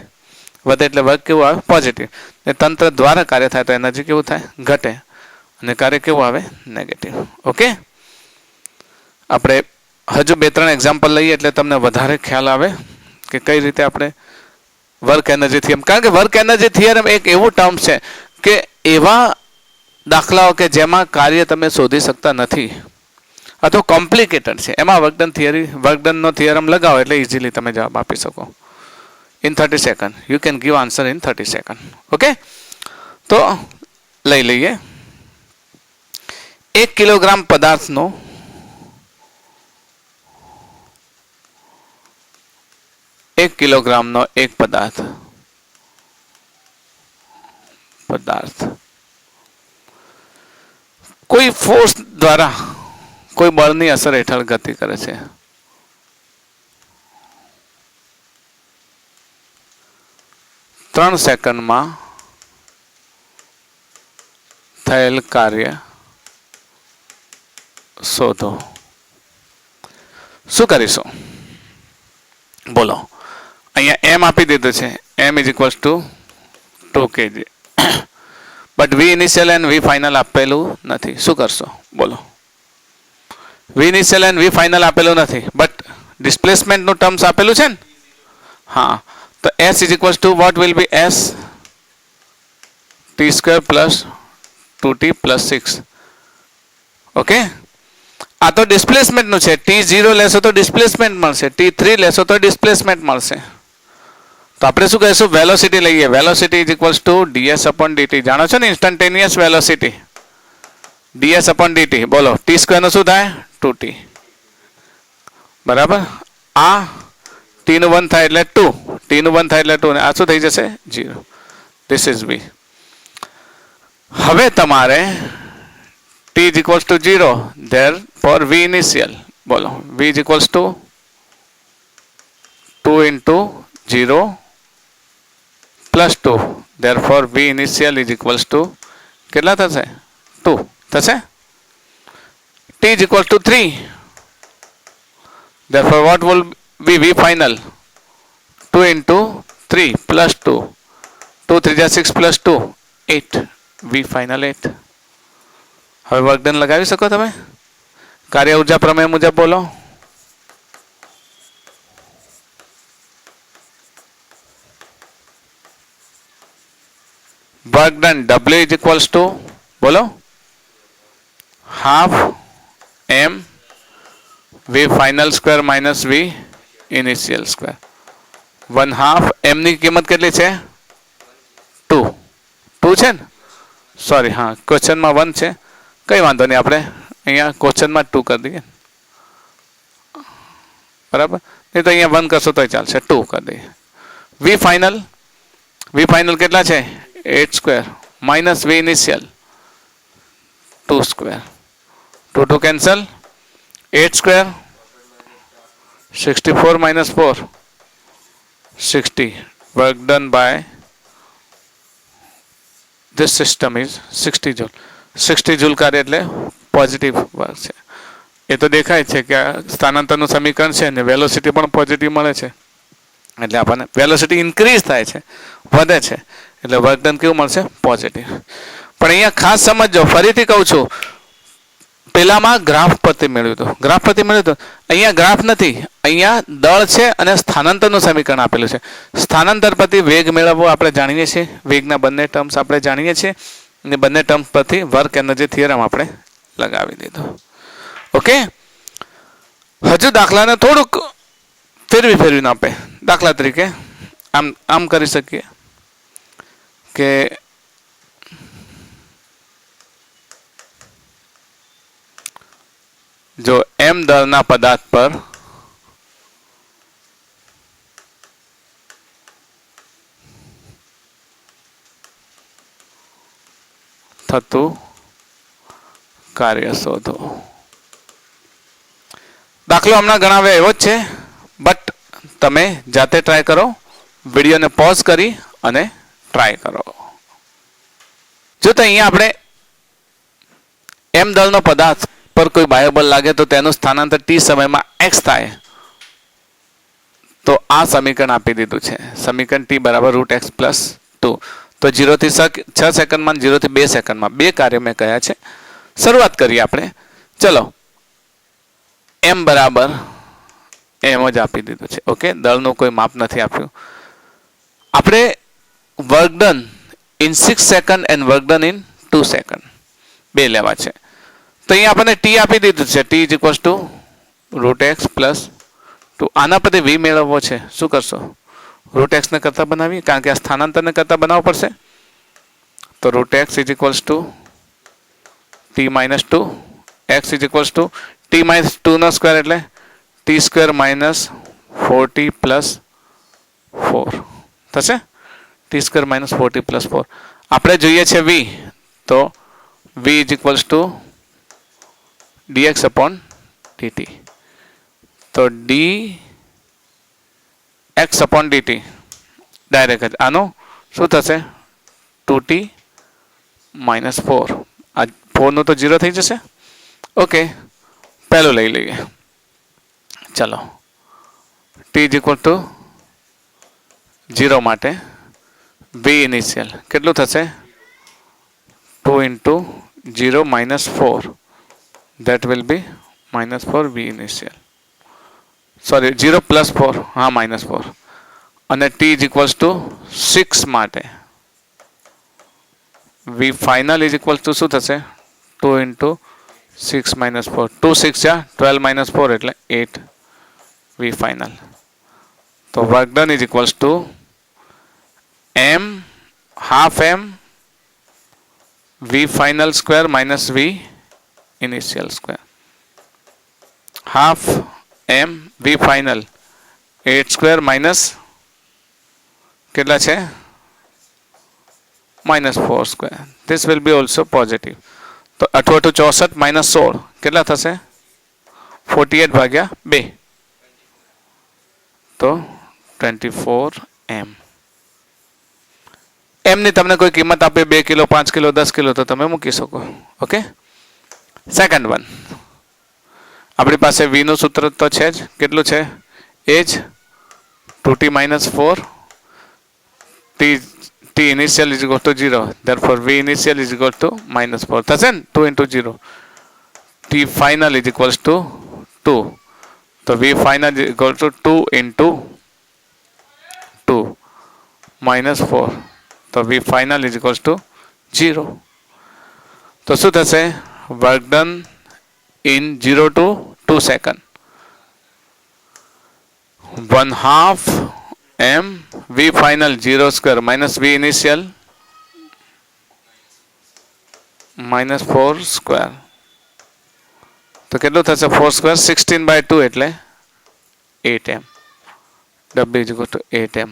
વધે એટલે વર્ક કેવું આવે? પોઝિટિવ. ને તંત્ર દ્વારા કાર્ય થાય તો એનર્જી કેવું થાય? ઘટે. અને કાર્ય કેવું આવે? નેગેટિવ. ઓકે, આપણે હજુ 2-3 એક્ઝામ્પલ લઈએ એટલે તમને વધારે ખ્યાલ આવે કે કઈ રીતે આપણે વર્ક એનર્જી થિયરમ. કારણ કે વર્ક એનર્જી થિયરમ એક એવું ટર્મ છે કે એવા દાખલાઓ કે જેમાં કાર્ય તમે શોધી શકતા નથી અથવા કોમ્પ્લિકેટેડ છે, એમાં વર્ક ડનનો થિયરમ લગાવો એટલે ઇઝીલી તમે જવાબ આપી શકો. In 30 second you can give answer in 30 second. Okay, તો લઈ લઈએ. 1 કિલોગ્રામ પદાર્થનો 1 કિલોગ્રામનો એક પદાર્થ કોઈ ફોર્સ દ્વારા કોઈ બળની અસર હેઠળ ગતિ કરે છે. 3 સેકન્ડમાં થયેલ કાર્ય શોધો. શું કરીશું? બોલો. અહીંયા એમ આપી દીધું છે, m is equals to 2 kg. But v initial and v final આપેલું નથી. શું કરશો? બોલો. V initial and v final આપેલું નથી, બટ ડિસ્પ્લેસમેન્ટનું ટર્મ્સ આપેલું છે ને. હા, તો S is equals to what will be S T square plus 2t plus 6. Okay, આ તો ડિસ્પ્લેસમેન્ટનું છે. t0 લેશો તો ડિસ્પ્લેસમેન્ટ મળશે, t3 લેશો તો ડિસ્પ્લેસમેન્ટ મળશે. તો આપણે શું કહીશું? વેલોસિટી લઈએ. Velocity is equals two ds upon dt. જાણો છો ને instantaneous velocity, ds upon dt. બોલો, t સ્ક્વેરનું શું થાય? 2t. બરાબર. આ t નું 1 થાય એટલે 2, t નું 1 થાય એટલે 2, અને આ શું થઈ જશે? 0. This is v. હવે તમારે t is equals to 0, therefore v initial. બોલો, v is equals to 2 into 0 plus 2, therefore v initial is equals to કેટલા થશે? 2 થશે. t is equals to 3, therefore what will be v final? 2 into 3 plus 2, 2 3 जा 6 plus 2 8, v final 8. હવે વર્કડન લગાવી શકો તમે? કાર્ય ઉર્જા પ્રમેય મુજબ બોલો. વર્કડન W ઇઝ ઇક્વલ્સ ટુ બોલો half m v final square minus v initial square. 1/2 m ની કિંમત કેટલી છે? 2 છે ને? સોરી, હા, ક્વેશ્ચનમાં 1 છે. કઈ વાંધો નહીં, આપણે અહીંયા ક્વેશ્ચનમાં 2 કરી દઈએ. બરાબર, નહીં તો અહીંયા 1 કરશો તોય ચાલશે. 2 કરી દઈએ. વી ફાઇનલ કેટલા છે? 8 square minus V initial 2 square. 2 2 cancel. 8 square 64 minus 4 60. Work done by this system is 60 joule. 60 joule કાર્ય એટલે પોઝિટિવ વર્ક છે. એ તો દેખાય છે કે સ્થાનાંતરનું સમીકરણ છે ને વેલોસિટી પણ પોઝિટિવ મળે છે, એટલે આપણને વેલોસિટી ઇન્ક્રીઝ થાય છે, વધે છે, એટલે વર્ક ડન કેવું મળશે? પોઝિટિવ. પણ અહીંયા ખાસ સમજજો, ફરીથી કહું છું, પેલામાં ગ્રાફ પરથી મેળવ્યું હતું, અહીંયા ગ્રાફ નથી, અહીંયા દળ છે અને સ્થાનાંતરનું સમીકરણ આપેલું છે. સ્થાનાંતર પરથી વેગ મેળવવો આપણે જાણીએ છીએ, વેગના બંને ટર્મ્સ આપણે જાણીએ છીએ, અને બંને ટર્મ્સ પરથી વર્ક એનર્જી થિયરમ આપણે લગાવી દીધો. ઓકે, હજુ દાખલાને થોડુંક ફેરવીને આપે. દાખલા તરીકે આમ કરી શકીએ કે જો m દળના પદાર્થ પર થતું કાર્ય શોધો. દાખલો હમણાં ગણાવ્યો એવો જ છે, બટ તમે જાતે ટ્રાય કરો, વિડીયોને પોઝ કરી અને ટ્રાય કરો. જો તો અહીંયા આપણે m દળનો પદાર્થ પર કોઈ બાહ્ય બળ લાગે તો તેનું સ્થાનાંતર t સમયમાં x થાય, તો આ સમીકરણ આપી દીધું છે. સમીકરણ t બરાબર √x + 2. તો 0 થી 6 સેકન્ડમાં 0 થી 2 સેકન્ડમાં બે કાર્ય મેં કહ્યા છે. શરૂઆત કરીએ આપણે. ચલો, m બરાબર એમ જ આપી દીધું છે. ઓકે, દળનું કોઈ માપ નથી આપ્યું. આપણે work done in 6 second and work done in 2 second બે લેવા છે. તો અહીંયા આપણને t આપી દીધું છે, t = √x + 2. આના પરથી v મેળવવો છે. શું કરશો? √x ને કરતા બનાવીએ, કારણ કે આ સ્થાનાંતરને કરતા બનાવવું પડશે. તો √x = t - 2, x = t - 2 નો સ્ક્વેર એટલે t² - 4t + 4 થશે. t² - 4t + 4. આપણે જોઈએ છે v, તો v = dx/dt. તો dx/dt ડાયરેક્ટ જ આનું શું થશે? 2t - 4. આ 4નું તો 0 થઈ જશે. ઓકે, પહેલું લઈ લઈએ. ચલો, t = 0 માટે v ઇનિશિયલ કેટલું થશે? 2 × 0 - 4. That will be -4 v initial. Sorry, 0 + 4. હા, -4. અને t = 6 માટે v final શું થશે? 2 × 6 - 4. 2 6 12 - 4 એટલે 8 v final. તો work done = m half m v final square minus v initial square. Half m v final 8 square minus કેટલા છે? -4 square. This will be also positive. તો 8 × 8 = 64 - 16 કેટલા થશે? 48 ભાગ્યા 2 તો 24 m. m ની તમને કોઈ કિંમત આપે 2 કિલો 5 કિલો 10 કિલો તો તમે મૂકી શકો. Okay, second one. આપણી પાસે v નું સૂત્ર તો છે જ. કેટલું છે? એ જ 2t - 4 t initial = 0. Therefore v initial = -4 થશે ને? 2 × 0. t final = 2. તો v final = 2 × 2 -4. તો v final = 0. તો શું થશે? Work done in 0 to 2 second. 1/2 m v final 0 square minus v initial -4 square. તો કેટલું થશે? 4 square 16/2 એટલે 8m. w = 8m.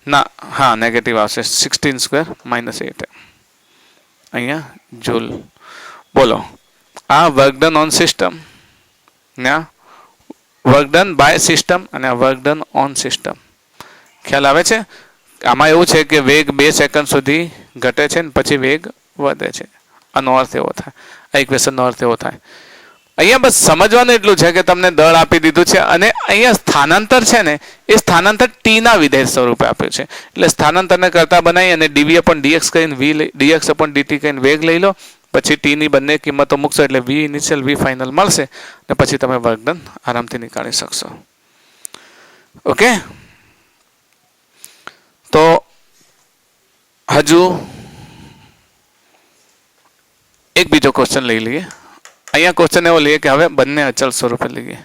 ના, હા, નેગેટિવ આવશે. 16 square -8m. અહીંયા જૂલ. બોલો, આ વર્ક ડન ઓન સિસ્ટમ, ના વર્ક ડન બાય સિસ્ટમ અને વર્ક ડન ઓન સિસ્ટમ. ખ્યાલ આવે છે? આમાં એવું છે કે વેગ 2 સેકન્ડ સુધી ઘટે છે ને પછી વેગ વધે છે. આનો અર્થ એવો થાય, આ ઇક્વેશનનો અર્થ એવો થાય. અહીંયા બસ સમજવાનું એટલું છે કે તમને દળ આપી દીધું છે અને અહીંયા સ્થાનાંતર છે ને એ સ્થાનાંતર ટી ના વિધેય સ્વરૂપે આપ્યું છે. એટલે સ્થાનાંતરને કરતા બનાવી અને dv/dx કરીને dx/dt કરીને વેગ લઈ લો. પછી ટી ની બંને કિંમતો મૂકશો એટલે v ઇનિશિયલ v ફાઇનલ મળશે અને પછી તમે વર્ક ડન આરામથી નીકાળી શકશો. ઓકે, તો હજુ એક બીજો ક્વેશ્ચન લઈ લઈએ. અહીંયા ક્વેશ્ચન એવો લઈએ કે હવે બંને અચળ સ્વરૂપે લઈએ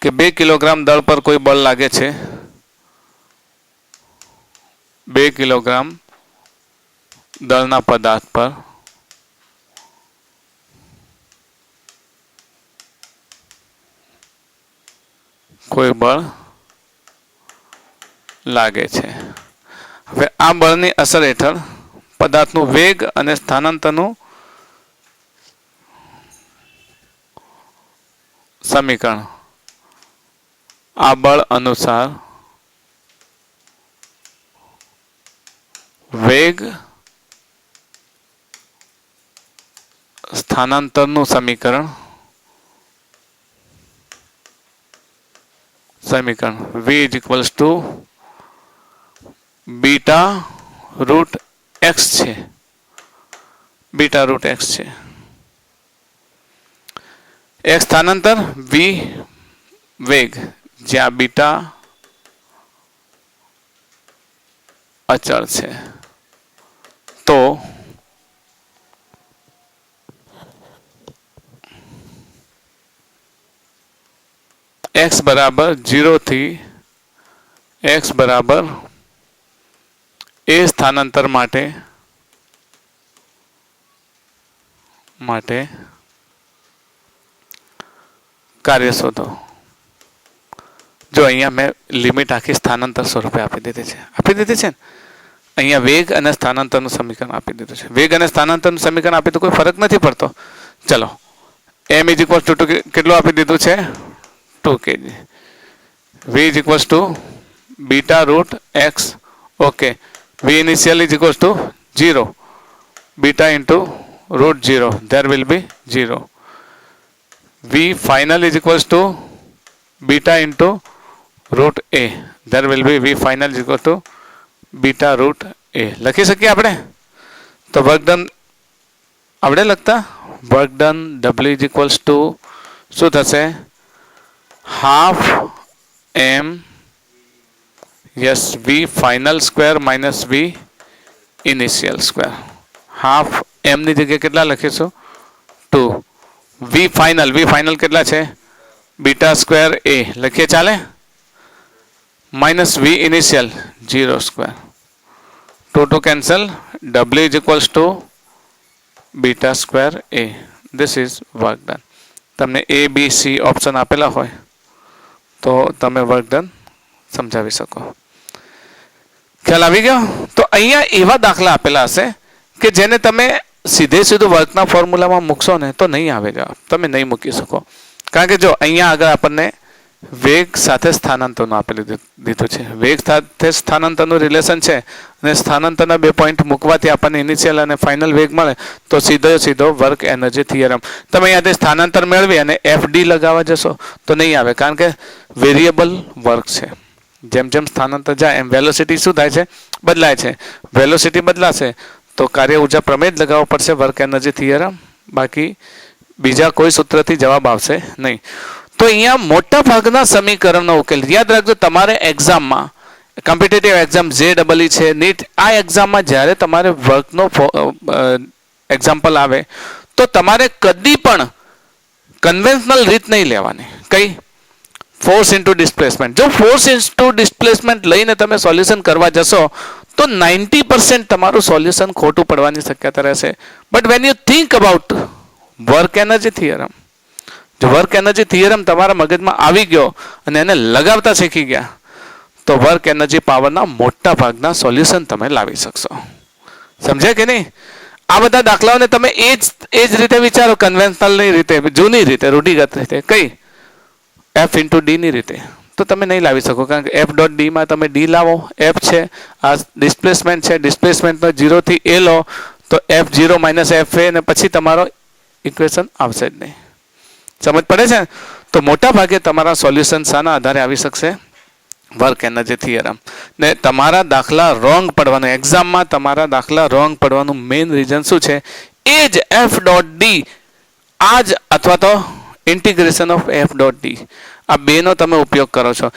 કે 2 કિલોગ્રામ દળ પર કોઈ બળ લાગે છે. 2 કિલોગ્રામ દળના પદાર્થ પર કોઈ બળ લાગે છે. હવે આ બળની અસર હેઠળ પદાર્થનું વેગ અને સ્થાનાંતરનું સમીકરણ આ બળ અનુસાર વેગ સ્થાનાંતરનું સમીકરણ v = β√x છે. β√x છે. એક સ્થાનાંતર v વેગ જ્યાં બીટા અચળ છે. તો x બરાબર 0 થી x બરાબર a સ્થાનાંતર માટે કાર્ય શોધો. જો અહીંયા મેં લિમિટ આખી સ્થાનાંતર સ્વરૂપે આપી દીધી છે ને. અહીંયા વેગ અને સ્થાનાંતરનું સમીકરણ આપી દીધું છે. વેગ અને સ્થાનાંતરનું સમીકરણ આપી તો કોઈ ફરક નથી પડતો. ચલો, m = કેટલું આપી દીધું છે? 2 kg. v = β√x Okay, V initial is equals to 0. Beta into root 0. There will be 0. V final is equals to beta into root A. There will be V final is equal to beta root A. લખી શકીએ આપણે? તો work done આવડે લખતા? Work done W is equals to શું થશે? Half M yes V final square minus V initial square. Half M ની જગ્યાએ કેટલા લખીશું? 2. V final કેટલા છે? બીટા સ્ક્વેર A લખીએ ચાલે? Minus V initial 0 square. 2 cancel. W is equals to beta square A. This is work done. તમને A B C option આપેલા હોય તો તમે વર્ક ડન સમજાવી શકો. ખ્યાલ આવી ગયો? તો અહીંયા એવા દાખલા આપેલા હશે કે જેને તમે સીધે સીધું વર્કના ફોર્મ્યુલામાં મૂકશો ને તો નહીં આવે જવાબ. તમે નહીં મૂકી શકો. કારણ કે જો અહીંયા આગળ આપણને વેગ સાથે સ્થાનાંતરનું આપેલું દીધું છે. વેગ સાથે સ્થાનાંતરનું રિલેશન છે અને સ્થાનાંતરના 2 પોઈન્ટ મૂકવાથી આપણને ઇનિશિયલ અને ફાઇનલ વેગ મળે તો સીધો વર્ક એનર્જી થિયરમ. તમે અહીંયાથી સ્થાનાંતર મેળવી અને FD લગાવવા જશો તો નહીં આવે, કારણ કે વેરિયેબલ વર્ક છે. જેમ જેમ સ્થાનાંતર જાય એમ વેલોસિટી શું થાય છે? બદલાય છે. વેલોસિટી બદલાશે તો કાર્ય ઉર્જા પ્રમેય જ લગાવવો પડશે, વર્ક એનર્જી થિયરમ. બાકી બીજા કોઈ સૂત્રથી જવાબ આવશે નહીં. તો અહીંયા મોટા ભાગના સમીકરણનો ઉકેલ યાદ રાખજો. તમારે એક્ઝામમાં કોમ્પિટિટિવ એક્ઝામ JEE છે, નીટ, આ એક્ઝામમાં જ્યારે તમારે વર્કનો એક્ઝામ્પલ આવે તો તમારે કદી પણ કન્વેન્શનલ રીત નહીં લેવાની. કઈ? Force into displacement. જો ફોર્સ ઇન્ટુ ડિસ્પ્લેસમેન્ટ લઈને તમે સોલ્યુશન કરવા જશો તો 90% તમારું સોલ્યુશન ખોટું પડવાની શક્યતા રહેશે. But when you think about work energy theorem, જો વર્ક એનર્જી થિયરમ તમારા મગજમાં આવી ગયો અને એને લગાવતા શીખી ગયા તો વર્ક એનર્જી પાવરના મોટા ભાગના સોલ્યુશન તમે લાવી શકશો. સમજ્યા કે નહીં? આ બધા દાખલાઓને તમે એ જ રીતે વિચારો, કન્વેન્શનલની રીતે, જૂની રીતે, રૂઢિગત રીતે. કઈ? F ઇન્ટુ ડી ની રીતે તો તમે નહીં લાવી શકો, કારણ કે F ડોટ ડીમાં તમે ડી લાવો, F છે, આ ડિસ્પ્લેસમેન્ટ છે, ડિસ્પ્લેસમેન્ટનો 0 થી A લો તો F0 માઇનસ FA અને પછી તમારો ઇક્વેશન આવશે જ નહીં. સમજ પડે છે? તો મોટા ભાગે તમારા સોલ્યુશન શાના આધારે આવી શકશે? Work energy theorem. ને તમારા દાખલા રોંગ પડવાનું, એક્ઝામમાં તમારા દાખલા રોંગ પડવાનું મેઇન રીઝન શું છે? એ જ F ડોટ ડી, આ જ અથવા તો integration of F dot D, આ બેનો તમે ઉપયોગ કરો છો.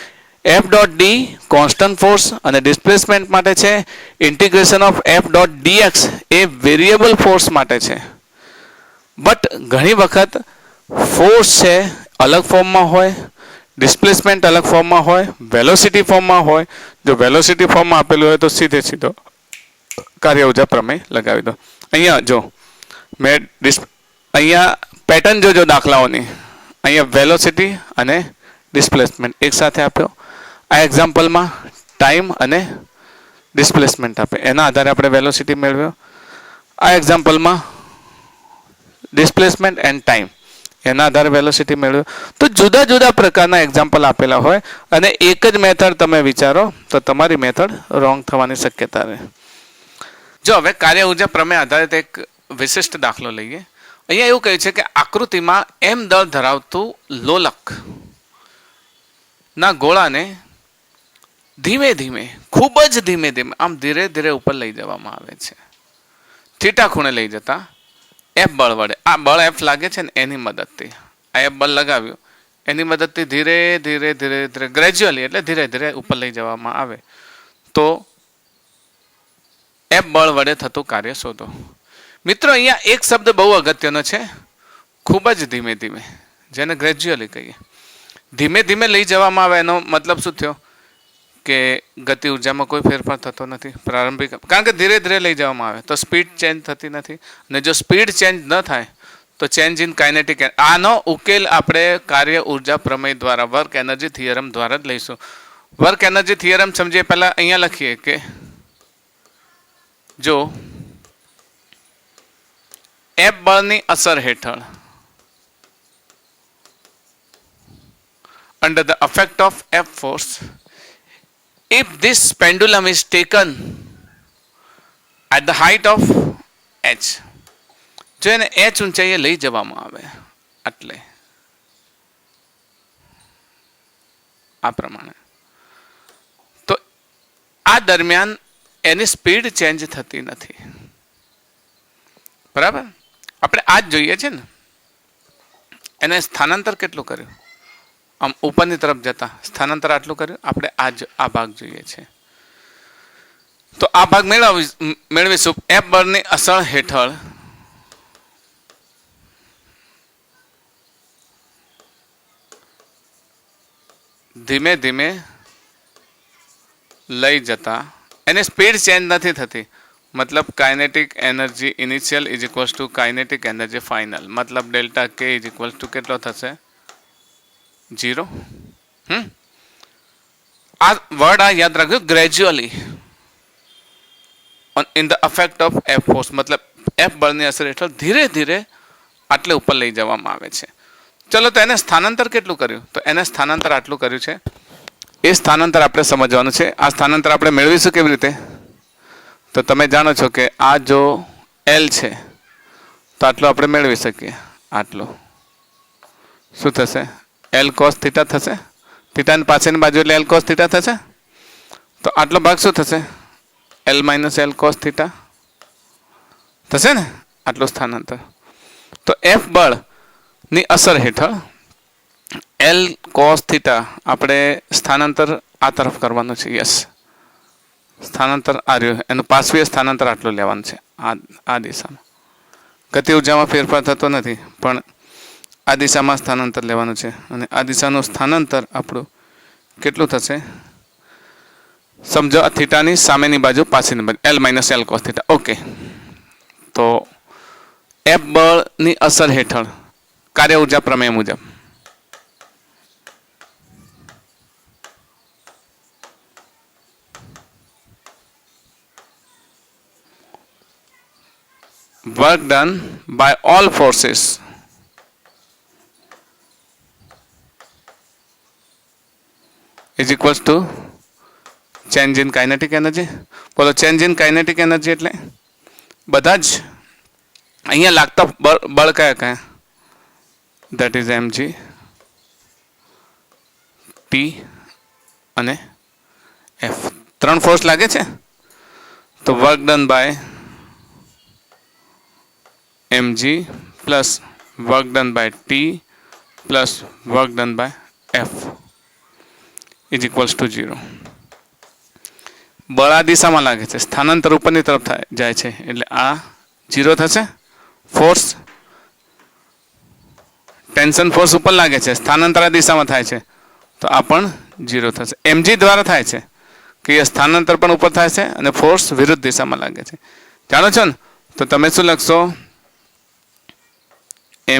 F dot D constant force અને ડિસ્પ્લેસમેન્ટ માટે છે. Integration of F dot D X એ વેરિયેબલ ફોર્સ માટે છે. બટ ઘણી વખત ફોર્સ છે અલગ ફોર્મમાં હોય, ડિસ્પ્લેસમેન્ટ અલગ ફોર્મમાં હોય, વેલોસિટી ફોર્મમાં હોય. જો વેલોસિટી ફોર્મમાં આપેલું હોય તો સીધે કાર્ય ઉર્જા પ્રમેય લગાવી દો. અહીંયા જો મેં અહીંયા પેટર્ન જોજો દાખલાઓની. અહીંયા વેલોસિટી અને ડિસ્પ્લેસમેન્ટ એક સાથે આપ્યો. આ એક્ઝામ્પલમાં ટાઈમ અને ડિસ્પ્લેસમેન્ટ આપે, એના આધારે આપણે વેલોસિટી મેળવ્યો. આ એક્ઝામ્પલમાં ડિસ્પ્લેસમેન્ટ એન્ડ ટાઈમ, એના આધારે વેલોસિટી મેળવ્યો. તો જુદા જુદા પ્રકારના એક્ઝામ્પલ આપેલા હોય અને એક જ મેથડ તમે વિચારો તો તમારી મેથડ રોંગ થવાની શક્યતા રહે. જો હવે કાર્ય ઉર્જા પ્રમેય આધારિત એક વિશિષ્ટ દાખલો લઈએ. અહીંયા એવું કહ્યું છે કે આકૃતિમાં M દળ ધરાવતું લોલક ના ગોળાને ધીમે ધીમે, ખૂબ જ ધીમે ધીમે, આમ ધીરે ધીરે ઉપર લઈ જવામાં આવે છે. થીટા ખૂણે લઈ જતા F બળ વડે, આ બળ F લાગે છે ને એની મદદથી, આ F બળ લગાવ્યું એની મદદથી ધીરે ધીરે ધીરે ધીરે ગ્રેજ્યુઅલી એટલે ધીરે ધીરે ઉપર લઈ જવામાં આવે તો F બળ વડે થતું કાર્ય શોધો. મિત્રો અહીંયા એક શબ્દ બહુ અગત્યનો છે, ખૂબ જ ધીમે ધીમે, જેને ગ્રેજ્યુઅલી કહીએ. ધીમે ધીમે લઈ જવામાં આવે એનો મતલબ શું થયો? કે ગતિ ઉર્જામાં કોઈ ફેરફાર થતો નથી પ્રારંભિક, કારણ કે ધીરે ધીરે લઈ જવામાં આવે તો સ્પીડ ચેન્જ થતી નથી. અને જો સ્પીડ ચેન્જ ન થાય તો ચેન્જ ઇન કાઇનેટિક. આનો ઉકેલ આપણે કાર્ય ઉર્જા પ્રમેય દ્વારા, વર્ક એનર્જી થિયરમ દ્વારા જ લઈશું. વર્ક એનર્જી થિયરમ સમજીએ પહેલા અહીંયા લખીએ કે જો F બળની અસર હેઠળ, under the effect of F force, if this pendulum is taken at the height of h, જો એને h ઊંચાઈએ લઈ જવામાં આવે એટલે આ પ્રમાણે, તો આ દરમિયાન એની સ્પીડ ચેન્જ થતી નથી. બરાબર, આપણે આ જ જોઈએ છે ને. એને સ્થાનાંતર કેટલું કર્યું, આમ ઉપરની તરફ જતા સ્થાનાંતર આટલું કર્યું. આપણે આ ભાગ જોઈએ છે, તો આ ભાગ મેળવીશું એફ બળની અસર હેઠળ ધીમે ધીમે લઈ જતા એની સ્પીડ ચેન્જ નથી થતી. મતલબ kinetic energy initial is equals to kinetic energy final. મતલબ ડેલ્ટા કે ઇઝ ઇક્વલ્સ ટુ કેટલો થશે? 0. આ વર્ડ આ યાદ રાખજો, gradually in the affect of F force. મતલબ એફ બળની અસર હેઠળ ધીરે ધીરે આટલે ઉપર લઈ જવામાં આવે છે. ચલો, તો એને સ્થાનાંતર કેટલું કર્યું? તો એને સ્થાનાંતર આટલું કર્યું છે. એ સ્થાનાંતર આપણે સમજવાનું છે. આ સ્થાનાંતર આપણે મેળવીશું કેવી રીતે? તો તમે જાણો છો કે આ જો એલ છે તો આટલો આપણે મેળવી શકીએ. આટલો શું થશે? એલ કોસ થીટા થશે. થીટાની પાછળની બાજુ એટલે એલ કોસ થીટા થશે. તો આટલો ભાગ શું થશે? L minus L cos theta થશે ને, આટલું સ્થાનાંતર. તો એફ બળની અસર હેઠળ એલ કોસ થીટા આપણે સ્થાનાંતર આ તરફ કરવાનું છે. યસ, સ્થાનાંતર આ રહ્યું, એનું પાર્શ્વીય સ્થાનાંતર આટલું લેવાનું છે. આ દિશામાં ગતિ ઉર્જામાં ફેરફાર થતો નથી, પણ આ દિશામાં સ્થાનાંતર લેવાનું છે. અને આ દિશાનું સ્થાનાંતર આપણું કેટલું થશે? સમજો, આ થીટાની સામેની બાજુ પાછળની બાજુ L minus L cos theta. Okay, તો એફ બળની અસર હેઠળ કાર્ય ઉર્જા પ્રમેય મુજબ work done by all forces is equals to change in kinetic energy. બોલો, change in kinetic energy એટલે બધા જ અહીંયા લાગતા બળ કયા કયા? that is mg, p અને f. 3 ફોર્સ લાગે છે. તો work done by mg plus work done by t plus work done by f is equals to 0. બળ આ દિશામાં લાગે છે, સ્થાનાંતર ઉપરની તરફ જાય છે એટલે આ 0 થશે. ફોર્સ ટેન્શન ફોર્સ ઉપર લાગે છે, સ્થાનાંતર આ દિશામાં થાય છે તો આ પણ 0 થશે. mg દ્વારા થાય છે કે એ સ્થાનાંતર પણ ઉપર થાય છે અને ફોર્સ વિરુદ્ધ દિશામાં લાગે છે. જાણો છો ને? તો તમે શું લખશો?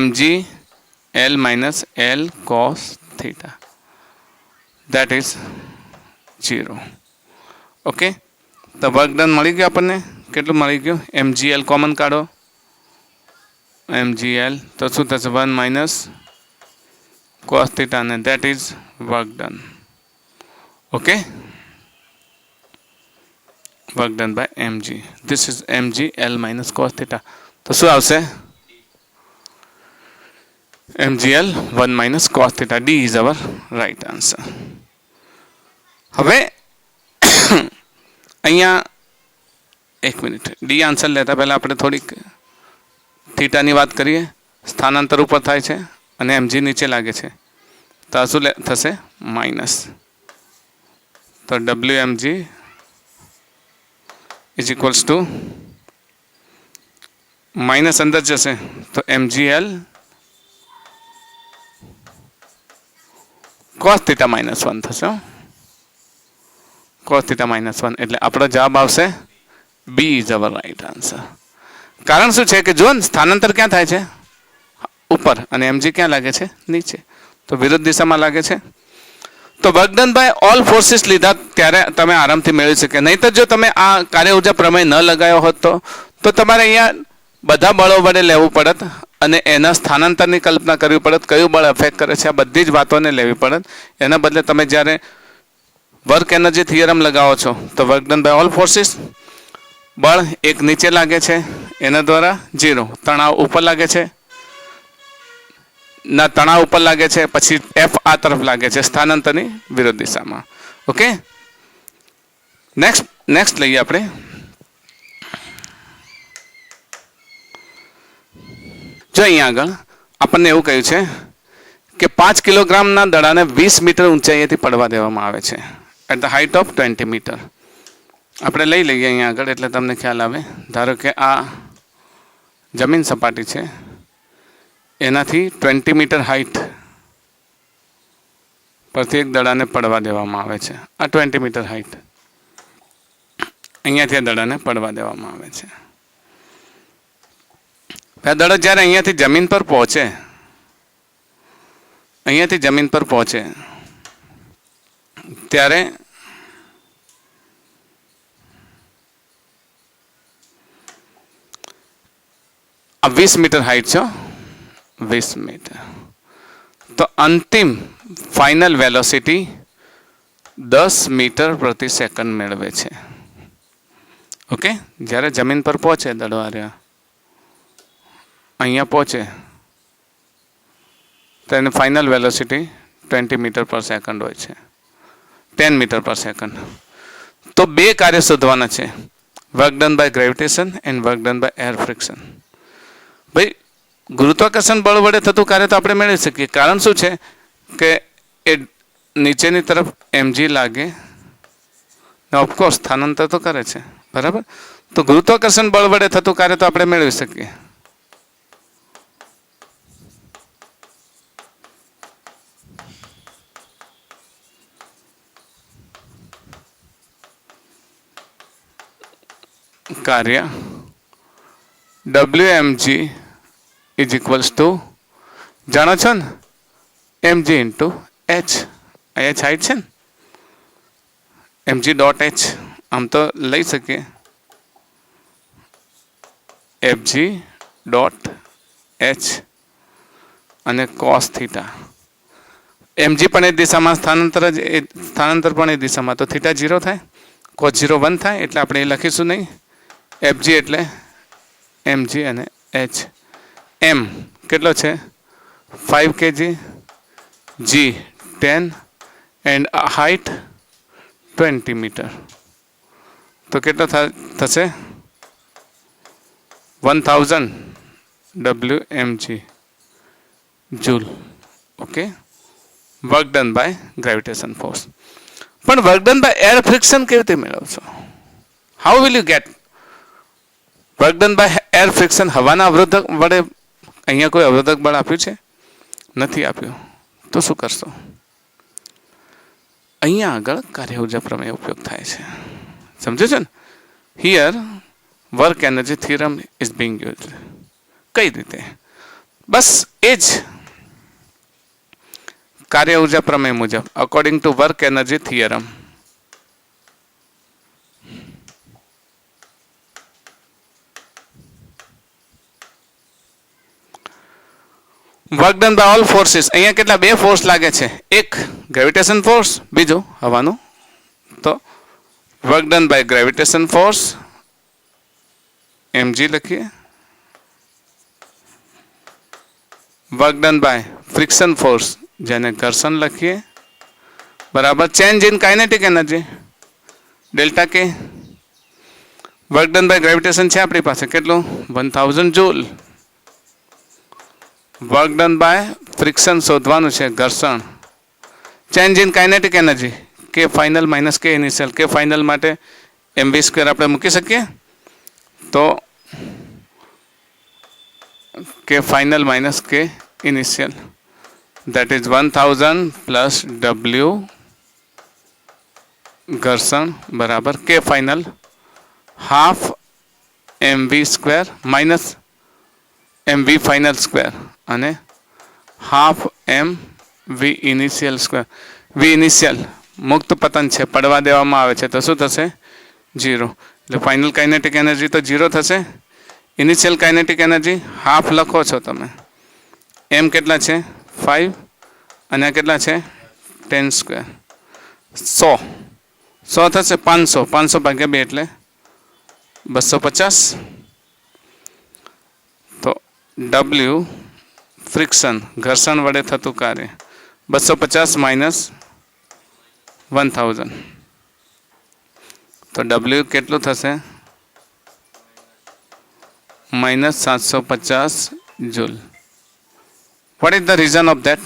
mg l minus l cos theta, that is 0. Okay, તો વર્ક ડન મળી ગયું આપણને. કેટલું મળી ગયું? mgl કોમન કાઢો, mgl તો શું થશે? 1 minus cos theta અને that is work done. Okay, work done by mg. this is mg l minus cos theta. તો શું આવશે? mgl 1 minus cos theta. D is our right answer. હવે અહીંયા એક મિનિટ, ડી આન્સર લેતા પહેલાં આપણે થોડીક થીટાની વાત કરીએ. સ્થાનાંતર ઉપર થાય છે અને mg નીચે લાગે છે તો આ શું થશે? માઇનસ. તો wmg is equals two minus અંદર જશે તો mgl cos theta minus 1 થશે. cos theta minus 1 એટલે આપણો જવાબ આવશે B is our right answer. કારણ શું છે કે જો સ્થાનાંતર ક્યાં થાય છે? ઉપર, અને mg ક્યાં લાગે છે? નીચે. તો વિરુદ્ધ દિશામાં લાગે છે. તો work done by all forces લીધા ત્યારે તમે આરામથી મેળવી શકે. નહીં તો જો તમે આ કાર્ય ઉર્જા પ્રમેય ન લગાવ્યો હોત તો તમારે અહીંયા બધા બળો વડે લેવું પડત અને એના સ્થાનાંતરની કલ્પના કરવી પડત, કયું બળ અફેક્ટ કરે છે, આ બધી જ વાતોને લેવી પડત. એના બદલે તમે જ્યારે વર્ક એનર્જી થિયરમ લગાવો છો તો work done by all forces, બળ એક નીચે લાગે છે એના દ્વારા 0, તણાવ ઉપર લાગે છે ના તણાવ ઉપર લાગે છે, પછી એફ આ તરફ લાગે છે સ્થાનાંતરની વિરુદ્ધ દિશામાં. ઓકે, નેક્સ્ટ લઈએ આપણે. જો અહીંયા આગળ આપણને એવું કહ્યું છે કે 5 કિલોગ્રામના દડાને 20 મીટર ઊંચાઈએથી પડવા દેવામાં આવે છે at the height of 20 metre. આપણે લઈ લઈએ અહીંયા આગળ એટલે તમને ખ્યાલ આવે. ધારો કે આ જમીન સપાટી છે, એનાથી 20 મીટર હાઇટ પરથી એક દડાને પડવા દેવામાં આવે છે. આ 20 મીટર હાઇટ અહીંયાથી આ દડાને પડવા દેવામાં આવે છે. આ દડો જ્યારે અહીંયાથી જમીન પર પહોંચે, ત્યારે આ 20 મીટર હાઇટ છે, 20 મીટર. તો અંતિમ ફાઇનલ વેલોસિટી 10 મીટર પ્રતિ સેકન્ડ મેળવે છે. ઓકે, જ્યારે જમીન પર પહોંચે દડો અહીંયા પહોંચે તો એની final velocity 20 metre per second હોય છે, 10 મીટર પર સેકન્ડ. તો બે કાર્ય શોધવાના છે, work done by gravitation and work done by air friction. ભાઈ ગુરુત્વાકર્ષણ બળ વડે થતું કાર્ય તો આપણે મેળવી શકીએ. કારણ શું છે કે એ નીચેની તરફ mg લાગે ને ઓફકોર્સ સ્થાનાંતર તો કરે છે, બરાબર. તો ગુરુત્વાકર્ષણ બળ વડે થતું કાર્ય તો આપણે મેળવી શકીએ. કાર્ય WMG ઇઝ ઇક્વલ્સ ટુ, જાણો છો ને, mg into h. h height છે ને, mg ડોટ h આમ તો લઈ શકીએ, fg ડોટ h અને cos થીટા. mg પણ એ દિશામાં સ્થાનાંતર પણ એ દિશામાં, તો થીટા 0 થાય, cos 0 1 થાય, એટલે આપણે એ લખીશું નહીં. fg એટલે mg અને h. m કેટલો છે 5 kg, g 10 and height 20 metre. તો કેટલો થશે 1000 WMG joule. Okay, work done by gravitation force. પણ work done by air friction કેવી રીતે મેળવશો? How will you get work done by air friction? હવાના અવરોધક વડે અહીંયા કોઈ અવરોધક બળ આપ્યું છે? નથી આપ્યું. તો શું કરશો? અહીંયા આગળ કાર્ય ઉર્જા પ્રમેય ઉપયોગ થાય છે. સમજો છો ને? Here work energy theorem is being use. કઈ રીતે? બસ એ જ કાર્ય ઉર્જા પ્રમેય મુજબ, according to work energy theorem. Work done by all forces. અહીંયા કેટલા? બે ફોર્સ લાગે છે, એક ગ્રેવિટેશન ફોર્સ, બીજું હવાનું. તો work done by gravitation force mg લખીએ, work done by friction force જેને ઘર્ષણ લખીએ, બરાબર. Change in kinetic energy delta K. Work done by gravitation છે આપણી પાસે કેટલું? 1000 joule. Work done by friction શોધવાનું છે, ઘર્ષણ. Change in kinetic energy K final minus K initial. K final માટે mv² આપણે મૂકી શકીએ, તો K final minus K initial, that is 1000 plus w ઘર્ષણ બરાબર કે final half mv² minus mv final square અને half mv initial square. v ઇનિશિયલ મુક્ત પતન છે, પડવા દેવામાં આવે છે, તો શું થશે? 0. એટલે ફાઇનલ કાઇનેટિક એનર્જી તો 0 થશે. ઇનિશિયલ કાઇનેટિક એનર્જી હાફ લખો છો તમે. m કેટલા છે? 5 અને કેટલા છે? 10². 100 100 થશે 500 500 ભાગ્યા 2 એટલે 250. તો W ફ્રિક્શન ઘર્ષણ વડે થતું કાર્ય 250 માઇનસ 1000. તો W કેટલું થશે? Minus 750 joule. What is the reason of that?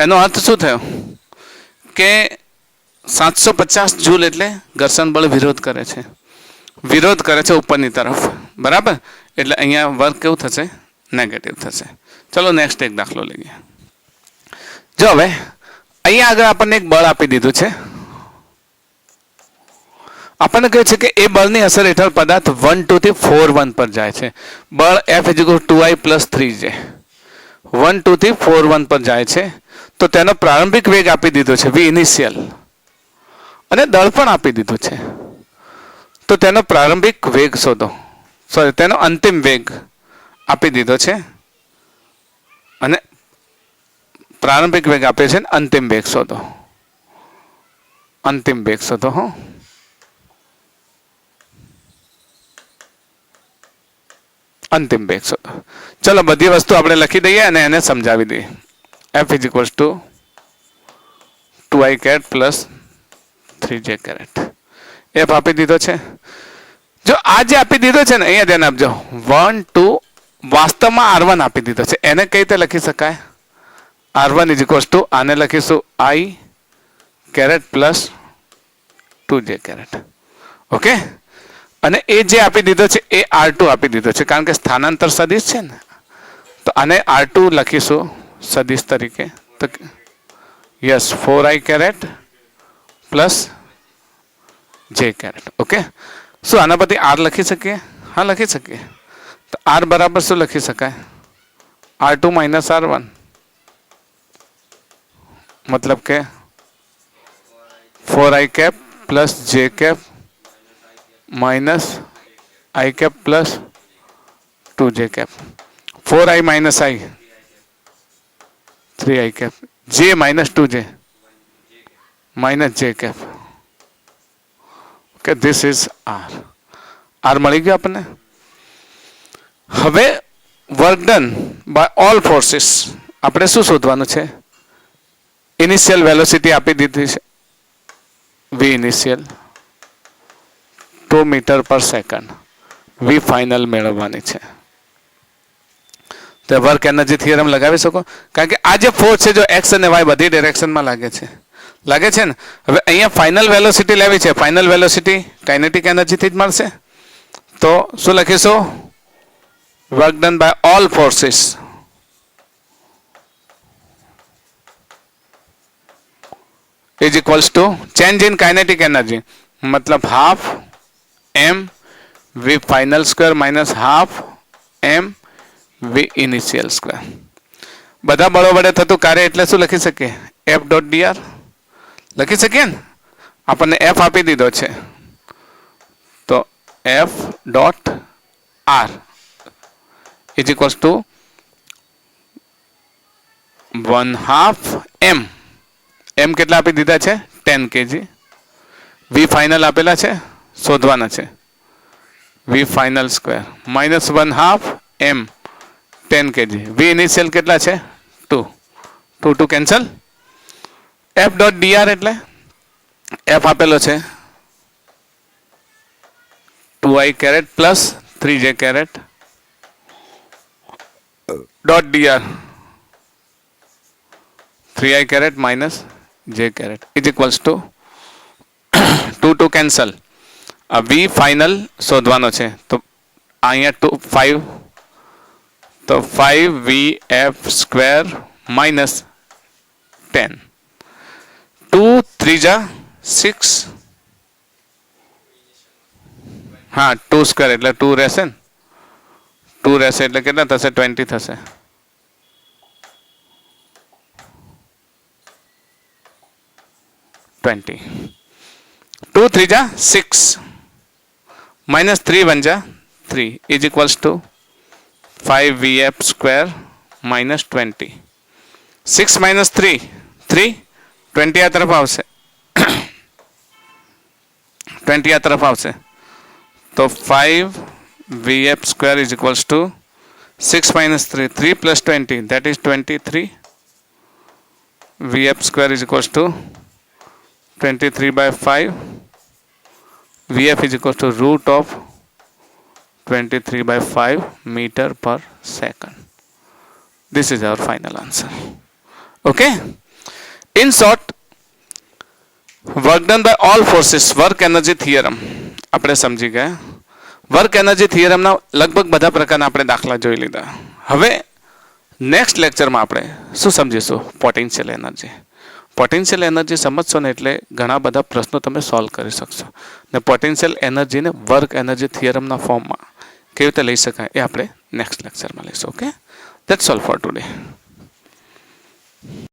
એનો અર્થ શું થયો કે 750 જૂલ એટલે ઘર્ષણ બળ વિરોધ કરે છે ઉપરની તરફ, બરાબર? એટલે અહીંયા વર્ક કેવું થશે? નેગેટિવ થશે. ચલો નેક્સ્ટ એક દાખલો લઈએ. જો હવે અહીંયા આગળ આપણને એક બળ આપી દીધું છે. આપણને કહે છે કે એ બળની અસર હેઠળ પદાર્થ 1 2 થી 4 1 પર જાય છે. બળ F = 2I + 3J 1 2 થી 4 1 પર જાય છે. તો તેનો પ્રારંભિક વેગ આપી દીધો છે V ઇનિશિયલ, અને દળ પણ આપી દીધું છે. તો તેનો પ્રારંભિક વેગ શોધો, તેનો અંતિમ વેગ આપી દીધો છે, અને પ્રારંભિક વેગ આપે છે, અંતિમ વેગ શોધો. અંતિમ વેગ શોધો. હો, અંતિમ વેગ શોધો. ચલો બધી વસ્તુ આપણે લખી દઈએ અને એને સમજાવી દઈએ. F = 2I + 3J. F આપી દીધો છે. જો આ જે આપી દીધો છે ને, અહીંયા ધ્યાન આપજો, 1 2 વાસ્તવમાં R1 આપી દીધો છે. એને કઈ રીતે લખી શકાય? R1 = આને લખીશું I + 2J. ઓકે. અને એ જે આપી દીધો છે એ R2 આપી દીધો છે, કારણ કે સ્થાનાંતર સદિશ છે ને, તો આને R2 લખીશું સદિશ તરીકે. તો યસ, 4I + J. ઓકે. શું આના પરથી R લખી શકીએ? હા, લખી શકીએ. તો R બરાબર શું લખી શકાય? R2 - R1, મતલબ કે 4I + J - I + 2J. 4I - I 3I, J - 2J - J. Okay, this is R મળી ગયો આપણને. હવે work done by all forces આપણે શું શોધવાનું છે? ઇનિશિયલ વેલોસિટી આપી દીધી છે V ઇનિશિયલ 2 મીટર/સેકન્ડ. V ફાઇનલ મેળવવાની છે. તો વર્ક એનર્જી થિયરમ લગાવી શકો, કારણ કે આ જે ફોર્સ છે જો x અને y બધી ડિરેક્શનમાં લાગે છે ને. હવે અહીંયા ફાઇનલ વેલોસિટી લેવી છે. ફાઇનલ વેલોસિટી કાઇનેટિક એનર્જીથી જ મળશે. તો શું લખીશું? Work done by all forces is equals to change in kinetic energy, મતલબ ½ m V final square - ½ m V initial square. બધા બળો વડે થતું કાર્ય એટલે શું લખી શકીએ? F.dr લખી શકીએ ને. આપણને F આપી દીધો છે, તો F.r is equals two 1/2 m. m કેટલા આપી દીધા છે? 10 kg. V ફાઇનલ આપેલા છે, શોધવાના છે. V final square -1/2 m 10 kg. V initial કેટલા છે? 2. 2 કેન્સલ. F.dr એટલે F આપેલો છે 2I + 3J. .dr 3I - J is equals to 2 cancel. V final શોધવાનો છે, તો અહીંયા 5, તો 5VF² - 10. 2 3 6. હા, 2² એટલે 2 રહેશે ને. 2 રહેશે એટલે કેટલા થશે? 20 થશે. 20. 2 3 6 -3 1 3 is equals to 5VF² - 20. 6 - 3 3, 20 આ તરફ આવશે. 20 આ તરફ આવશે તો 5 VF square is equals two 6 minus 3, 3 plus 20, that is 23. VF square is equals to 23 by 5. VF is equals to root of 23 by 5 meter per second. This is our final answer. Okay? In short, work done by all forces, work energy theorem. આપણે સમજી ગયા. Work energy થિયરમના લગભગ બધા પ્રકારના આપણે દાખલા જોઈ લીધા. હવે નેક્સ્ટ લેક્ચરમાં આપણે શું સમજીશું? Potential energy. પોટેન્શિયલ એનર્જી સમજશો ને એટલે ઘણા બધા પ્રશ્નો તમે સોલ્વ કરી શકશો ને પોટેન્શિયલ એનર્જીને વર્ક એનર્જી થિયરમના ફોર્મમાં કેવી રીતે લઈ શકાય એ આપણે નેક્સ્ટ લેક્ચરમાં લઈશું. Okay, that's all four today.